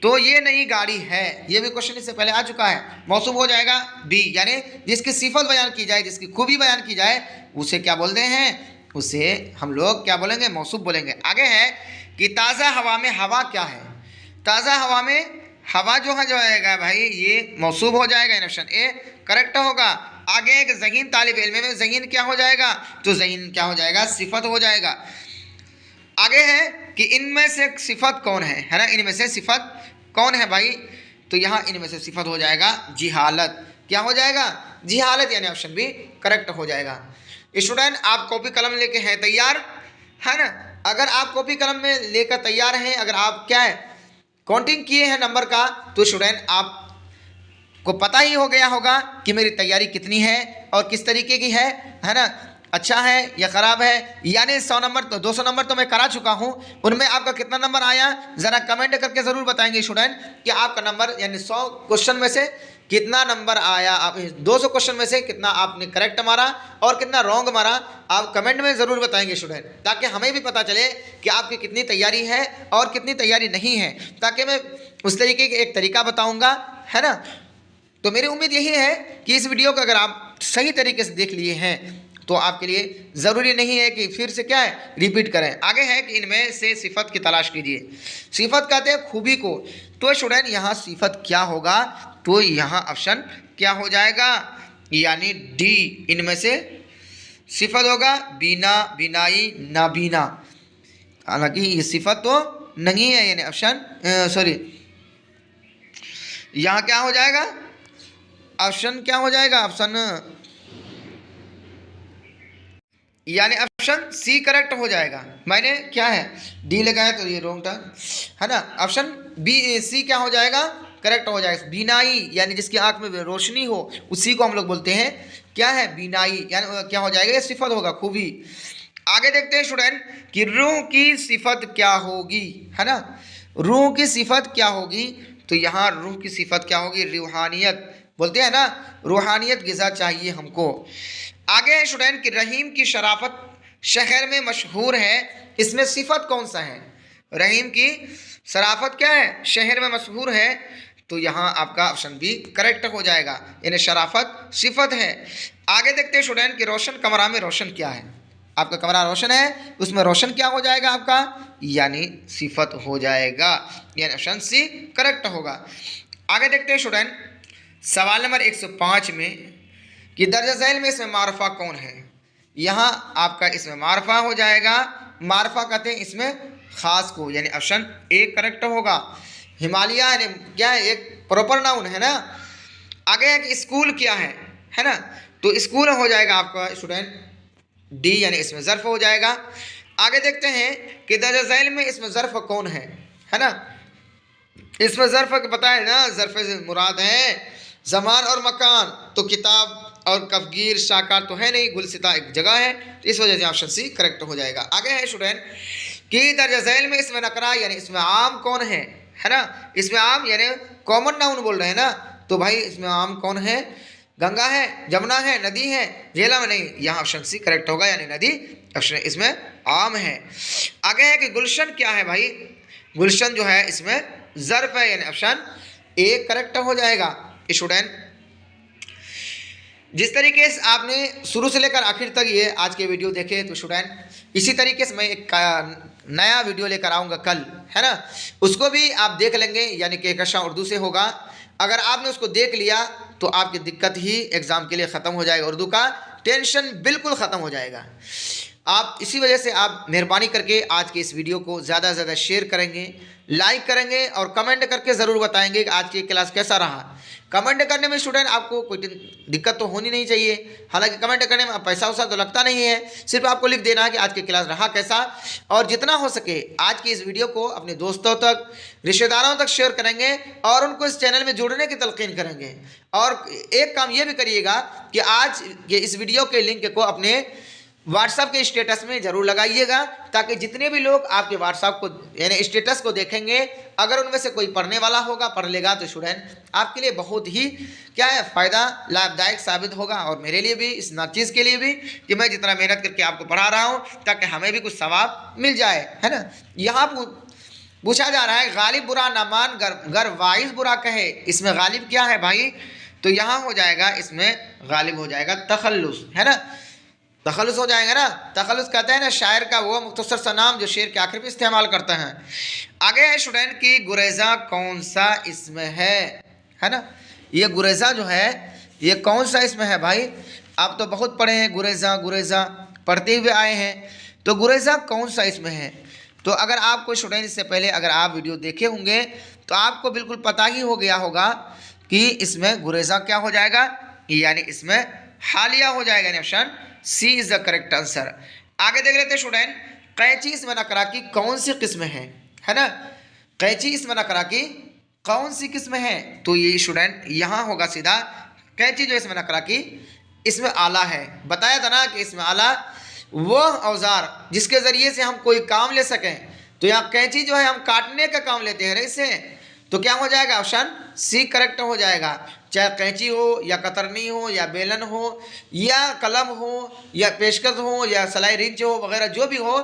तो ये नई गाड़ी है, ये भी क्वेश्चन इससे पहले आ चुका है। मौसूफ हो जाएगा बी, यानी जिसकी सिफत बयान की जाए, जिसकी खूबी बयान की जाए उसे क्या बोलते हैं? उसे हम लोग क्या बोलेंगे? मौसूफ बोलेंगे। आगे है कि ताज़ा हवा में हवा क्या है? ताज़ा हवा में हवा जो जाएगा भाई ये मौसूफ हो जाएगा, ऑप्शन ए करेक्ट होगा। आगे एक ज़हीन तालिब इल्म में ज़हीन क्या हो जाएगा? तो ज़हीन क्या हो जाएगा? सिफत हो जाएगा। आगे है कि इनमें से सिफत कौन है ना? इनमें से सिफत कौन है भाई? तो यहाँ इनमें से सिफत हो जाएगा जिहालत। क्या हो जाएगा? जिहालत, यानी ऑप्शन बी करेक्ट हो जाएगा। स्टूडेंट आप कॉपी कलम लेके हैं तैयार, है ना? अगर आप कॉपी कलम में लेकर तैयार हैं, अगर आप क्या है काउंटिंग किए हैं नंबर का, तो स्टूडेंट आपको पता ही हो गया होगा कि मेरी तैयारी कितनी है और किस तरीके की है ना? अच्छा है या ख़राब है? यानी 100 नंबर तो 200 नंबर तो मैं करा चुका हूँ, उनमें आपका कितना नंबर आया ज़रा कमेंट करके ज़रूर बताएंगे स्टूडेंट कि आपका नंबर यानी 100 क्वेश्चन में से कितना नंबर आया। आप 200 क्वेश्चन में से कितना आपने करेक्ट मारा और कितना रॉन्ग मारा, आप कमेंट में ज़रूर बताएंगे स्टूडेंट, ताकि हमें भी पता चले कि आपकी कितनी तैयारी है और कितनी तैयारी नहीं है, ताकि मैं उस तरीके का एक तरीका बताऊँगा, है ना? तो मेरी उम्मीद यही है कि इस वीडियो को अगर आप सही तरीके से देख लिए हैं तो आपके लिए ज़रूरी नहीं है कि फिर से क्या है रिपीट करें। आगे है कि इनमें से सिफत की तलाश कीजिए। सिफत कहते हैं खूबी को, तो स्टूडेंट यहाँ सिफत क्या होगा? तो यहाँ ऑप्शन क्या हो जाएगा? यानी डी, इनमें से सिफत होगा बीना, बिनाई, नाबीना। हालांकि ये सिफत तो नहीं है, यानी ऑप्शन सॉरी यहाँ क्या हो जाएगा? ऑप्शन क्या हो जाएगा? ऑप्शन यानी ऑप्शन सी करेक्ट हो जाएगा। मैंने क्या है डी लगाया तो ये रॉन्ग था, है ना? ऑप्शन बी सी क्या हो जाएगा? करेक्ट हो जाएगा। बीनाई यानी जिसकी आंख में रोशनी हो उसी को हम लोग बोलते हैं क्या है? बीनाई, यानी क्या हो जाएगा? ये सिफत होगा खूबी। आगे देखते हैं स्टूडेंट कि रूह की सिफत क्या होगी, है ना? रूह की सिफत क्या होगी? तो यहाँ रूह की सिफत क्या होगी? रूहानियत बोलते हैं ना, रूहानियत ग़िज़ा चाहिए हमको। आगे है स्टूडेंट कि रहीम की शराफत शहर में मशहूर है, इसमें सिफत कौन सा है? रहीम की शराफत क्या है? शहर में मशहूर है, तो यहाँ आपका ऑप्शन बी करेक्ट हो जाएगा, यानी शराफत सिफत है। आगे देखते हैं स्टूडेंट कि रोशन कमरा में रोशन क्या है। आपका कमरा रोशन है, उसमें रोशन क्या हो जाएगा आपका, यानी सिफत हो जाएगा, यानी ऑप्शन सी करेक्ट होगा। आगे देखते हैं स्टूडेंट सवाल नंबर 105 में कि दर्ज झैल में इसमें मारफा कौन है। यहाँ आपका इसमें मारफा हो जाएगा, मारफा कहते हैं इसमें खास को, यानी ऑप्शन ए करेक्ट होगा। हिमालय यानी क्या है, एक प्रॉपर नाउन है ना। आगे है कि स्कूल क्या है ना, तो स्कूल हो जाएगा आपका स्टूडेंट डी, यानी इसमें ज़र्फ हो जाएगा। आगे देखते हैं कि दर्ज झैल में इसमें ज़र्फ कौन है ना। इसमें ज़र्फ पता है ना, ज़र्फ से मुराद है ज़मान और मकान, तो किताब और कफगीर शाकार तो है नहीं, गुलसिता एक जगह है, तो इस वजह से ऑप्शन सी करेक्ट हो जाएगा। आगे है स्टूडेंट कि दर्ज झैल में इसमें नकरा यानी इसमें आम कौन है ना। इसमें आम यानी कॉमन नाउन बोल रहे हैं ना, तो भाई इसमें आम कौन है, गंगा है, जमुना है, नदी है, झेलम नहीं, यहाँ ऑप्शन सी करेक्ट होगा, यानी नदी ऑप्शन इसमें आम है। आगे है कि गुलशन क्या है भाई, गुलशन जो है इसमें ज़र्फ है, यानी ऑप्शन ए करेक्ट हो जाएगा। स्टूडेंट जिस तरीके से आपने शुरू से लेकर आखिर तक ये आज के वीडियो देखे, तो स्टूडेंट इसी तरीके से मैं एक नया वीडियो लेकर आऊँगा कल, है ना, उसको भी आप देख लेंगे, यानी कि कक्षा उर्दू से होगा। अगर आपने उसको देख लिया तो आपकी दिक्कत ही एग्ज़ाम के लिए ख़त्म हो जाएगा, उर्दू का टेंशन बिल्कुल ख़त्म हो जाएगा। आप इसी वजह से आप मेहरबानी करके आज के इस वीडियो को ज़्यादा से ज़्यादा शेयर करेंगे, लाइक करेंगे और कमेंट करके ज़रूर बताएंगे कि आज की क्लास कैसा रहा। कमेंट करने में स्टूडेंट आपको कोई दिक्कत तो होनी नहीं चाहिए, हालांकि कमेंट करने में पैसा वैसा तो लगता नहीं है, सिर्फ आपको लिख देना है कि आज की क्लास रहा कैसा। और जितना हो सके आज की इस वीडियो को अपने दोस्तों तक, रिश्तेदारों तक शेयर करेंगे और उनको इस चैनल में जुड़ने की तलकीन करेंगे। और एक काम ये भी करिएगा कि आज ये इस वीडियो के लिंक को अपने व्हाट्सएप के स्टेटस में ज़रूर लगाइएगा, ताकि जितने भी लोग आपके व्हाट्सएप को यानी स्टेटस को देखेंगे, अगर उनमें से कोई पढ़ने वाला होगा, पढ़ लेगा, तो स्टूडेंट आपके लिए बहुत ही क्या है फ़ायदा लाभदायक साबित होगा, और मेरे लिए भी, इस नाचीज़ के लिए भी कि मैं जितना मेहनत करके आपको पढ़ा रहा हूँ, ताकि हमें भी कुछ सवाब मिल जाए, है ना। यहाँ पूछा जा रहा है गालिब बुरा ना मान गर वाइज बुरा कहे, इसमें गालिब क्या है भाई, तो यहाँ हो जाएगा, इसमें गालिब हो जाएगा तखल्लुस, है ना, तखल्लुस हो जाएगा ना। तखल्लुस कहते हैं ना शायर का वो मुख्तसर सा नाम जो शेर के आखिर में इस्तेमाल करते हैं। आगे है स्टूडेंट की गुरेजा कौन सा इसमें है ना। ये गुरेजा जो है ये कौन सा इसमें है भाई, आप तो बहुत पढ़े हैं, गुरेजा गुरेजा पढ़ते हुए आए हैं, तो गुरेजा कौन सा इसमें है। तो अगर आपको स्टूडेंट इससे पहले अगर आप वीडियो देखे होंगे तो आपको बिल्कुल पता ही हो गया होगा कि इसमें गुरेजा क्या हो जाएगा, यानी इसमें हालिया हो जाएगा, यानी option C is the correct answer. आगे देख लेते हैं स्टूडेंट कैंची इसमें नकरा की कौन सी किस्म है ना। कैंची इसमें नकरा की कौन सी किस्म है, तो ये स्टूडेंट यहाँ होगा सीधा कैंची जो इसमें नकरा की इसमें आला है। बताया था ना कि इसमें आला वह औजार जिसके ज़रिए से हम कोई काम ले सकें, तो यहाँ कैंची जो है हम काटने का काम लेते हैं इससे, तो क्या हो जाएगा, ऑप्शन सी करेक्ट हो जाएगा। चाहे कैंची हो या कतरनी हो या बेलन हो या कलम हो या पेशकश हो या सलाई रिंच हो वगैरह जो भी हो,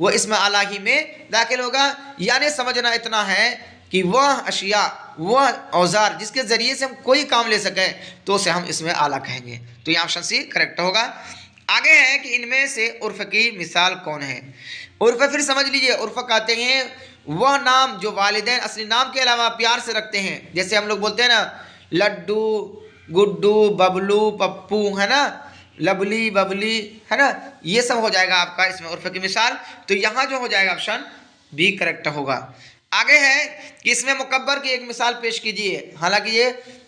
वो इसमें आला ही में दाखिल होगा। यानी समझना इतना है कि वह अशिया, वह औजार जिसके ज़रिए से हम कोई काम ले सकें, तो उसे हम इसमें आला कहेंगे, तो यहाँ ऑप्शन सी करेक्ट होगा। आगे है कि इनमें से उर्फ की मिसाल कौन है। उर्फ फिर समझ लीजिए, उर्फ कहते हैं वह नाम जो वालिदैन असली नाम के अलावा प्यार से रखते हैं, जैसे हम लोग बोलते हैं ना लड्डू, गुड्डू, बबलू, पप्पू, है ना, लबली, बबली, है ना, ये सब हो जाएगा आपका इसमें उर्फ की मिसाल, तो यहाँ जो हो जाएगा ऑप्शन बी करेक्ट होगा। आगे है कि इसमें मुकब्बर की एक मिसाल पेश कीजिए। हालांकि ये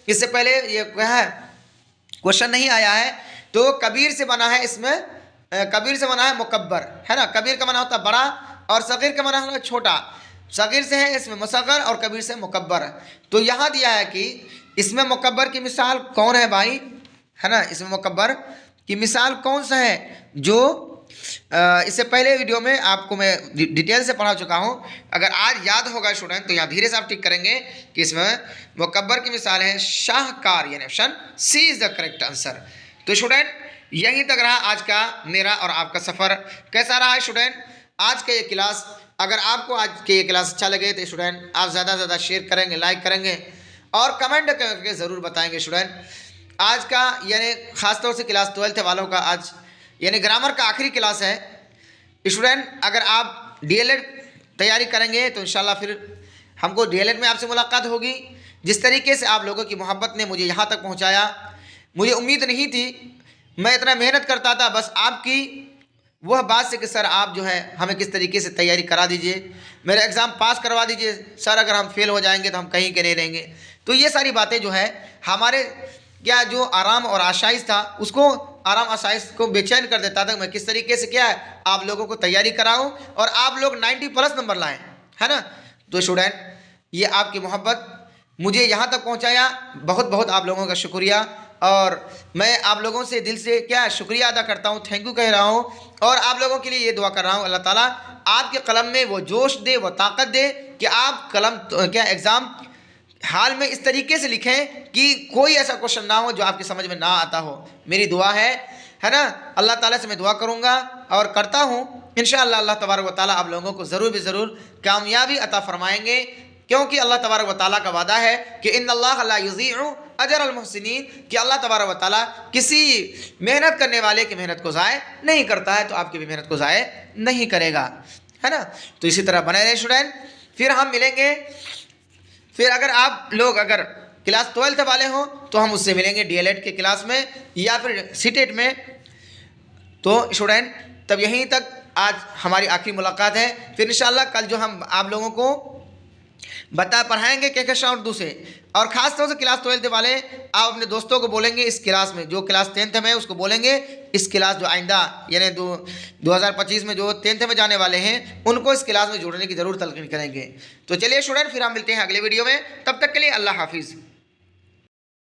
इससे पहले ये है क्वेश्चन नहीं आया है, तो कबीर से बना है, इसमें कबीर से बना है मुकब्बर, है ना। कबीर का माना होता है बड़ा और सगीर का माना होता है छोटा। सगीर से है इसमें मुसग्गर और कबीर से मुकब्बर। तो यहाँ दिया है कि इसमें मुकब्बर की मिसाल कौन है भाई, है ना, इसमें मुकब्बर की मिसाल कौन सा है, जो इससे पहले वीडियो में आपको मैं डिटेल से पढ़ा चुका हूँ। अगर आज याद होगा स्टूडेंट तो यहाँ धीरे से आप टिक करेंगे कि इसमें मुकब्बर की मिसाल है शाहकार, यानी option C is the correct answer. तो स्टूडेंट यहीं तक रहा आज का मेरा और आपका सफ़र। कैसा रहा स्टूडेंट आज का ये क्लास। अगर आपको आज की ये क्लास अच्छा लगे तो स्टूडेंट आप ज़्यादा से ज़्यादा शेयर करेंगे, लाइक करेंगे और कमेंट करके ज़रूर बताएंगे स्टूडेंट। आज का यानी ख़ासतौर से क्लास 12th वालों का आज यानी ग्रामर का आखिरी क्लास है स्टूडेंट। अगर आप डीएलएड तैयारी करेंगे तो इंशाल्लाह फिर हमको डीएलएड में आपसे मुलाकात होगी। जिस तरीके से आप लोगों की मोहब्बत ने मुझे यहाँ तक पहुँचाया, मुझे उम्मीद नहीं थी, मैं इतना मेहनत करता था, बस आपकी वह बात से कि सर आप जो है हमें किस तरीके से तैयारी करा दीजिए, मेरा एग्ज़ाम पास करवा दीजिए सर, अगर हम फेल हो जाएंगे तो हम कहीं के नहीं रहेंगे। तो ये सारी बातें जो है हमारे क्या जो आराम और आशाइश था उसको आराम आशाइश को बेचैन कर देता था। मैं किस तरीके से क्या है आप लोगों को तैयारी कराऊं और आप लोग 90+ नंबर लाएं, है ना। तो स्टूडेंट ये आपकी मोहब्बत मुझे यहाँ तक पहुँचाया, बहुत बहुत आप लोगों का शुक्रिया। और मैं आप लोगों से दिल से क्या शुक्रिया अदा करता हूँ, थैंक यू कह रहा हूँ। और आप लोगों के लिए ये दुआ कर रहा हूँ अल्लाह ताला आपके कलम में वो जोश दे, वो ताकत दे कि आप कलम क्या एग्ज़ाम हाल में इस तरीके से लिखें कि कोई ऐसा क्वेश्चन ना हो जो आपकी समझ में ना आता हो। मेरी दुआ है ना। अल्लाह ताला से मैं दुआ करूँगा और करता हूँ इंशाअल्लाह अल्लाह तबारक व तआला आप लोगों को ज़रूर भी ज़रूर कामयाबी अता फरमाएंगे, क्योंकि अल्लाह तबारक व तआला का वादा है कि इन्नल्लाह ला युज़ीउ अजर अल मुहसिनीन, कि अल्लाह तबारक व तआला किसी मेहनत करने वाले की मेहनत को ज़ाय नहीं करता है, तो आपकी भी मेहनत को ज़ाय नहीं करेगा, है ना। तो इसी तरह बने रहे स्टूडेंट। फिर हम मिलेंगे, फिर अगर आप लोग अगर क्लास 12th वाले हों तो हम उससे मिलेंगे डीएलएड के क्लास में या फिर सीटेट में। तो स्टूडेंट तब यहीं तक आज हमारी आखिरी मुलाकात है। फिर इंशाअल्लाह कल जो हम आप लोगों को पढ़ाएंगे कहकशां उर्दू से, और ख़ास तौर से क्लास 12th वाले आप अपने दोस्तों को बोलेंगे इस क्लास में, जो क्लास 10th में उसको बोलेंगे इस क्लास जो आइंदा यानी 2025 में जो 10th में जाने वाले हैं उनको इस क्लास में जोड़ने की ज़रूर तलकीन करेंगे। तो चलिए स्टूडेंट फिर हम मिलते हैं अगले वीडियो में, तब तक के लिए अल्लाह हाफिज़।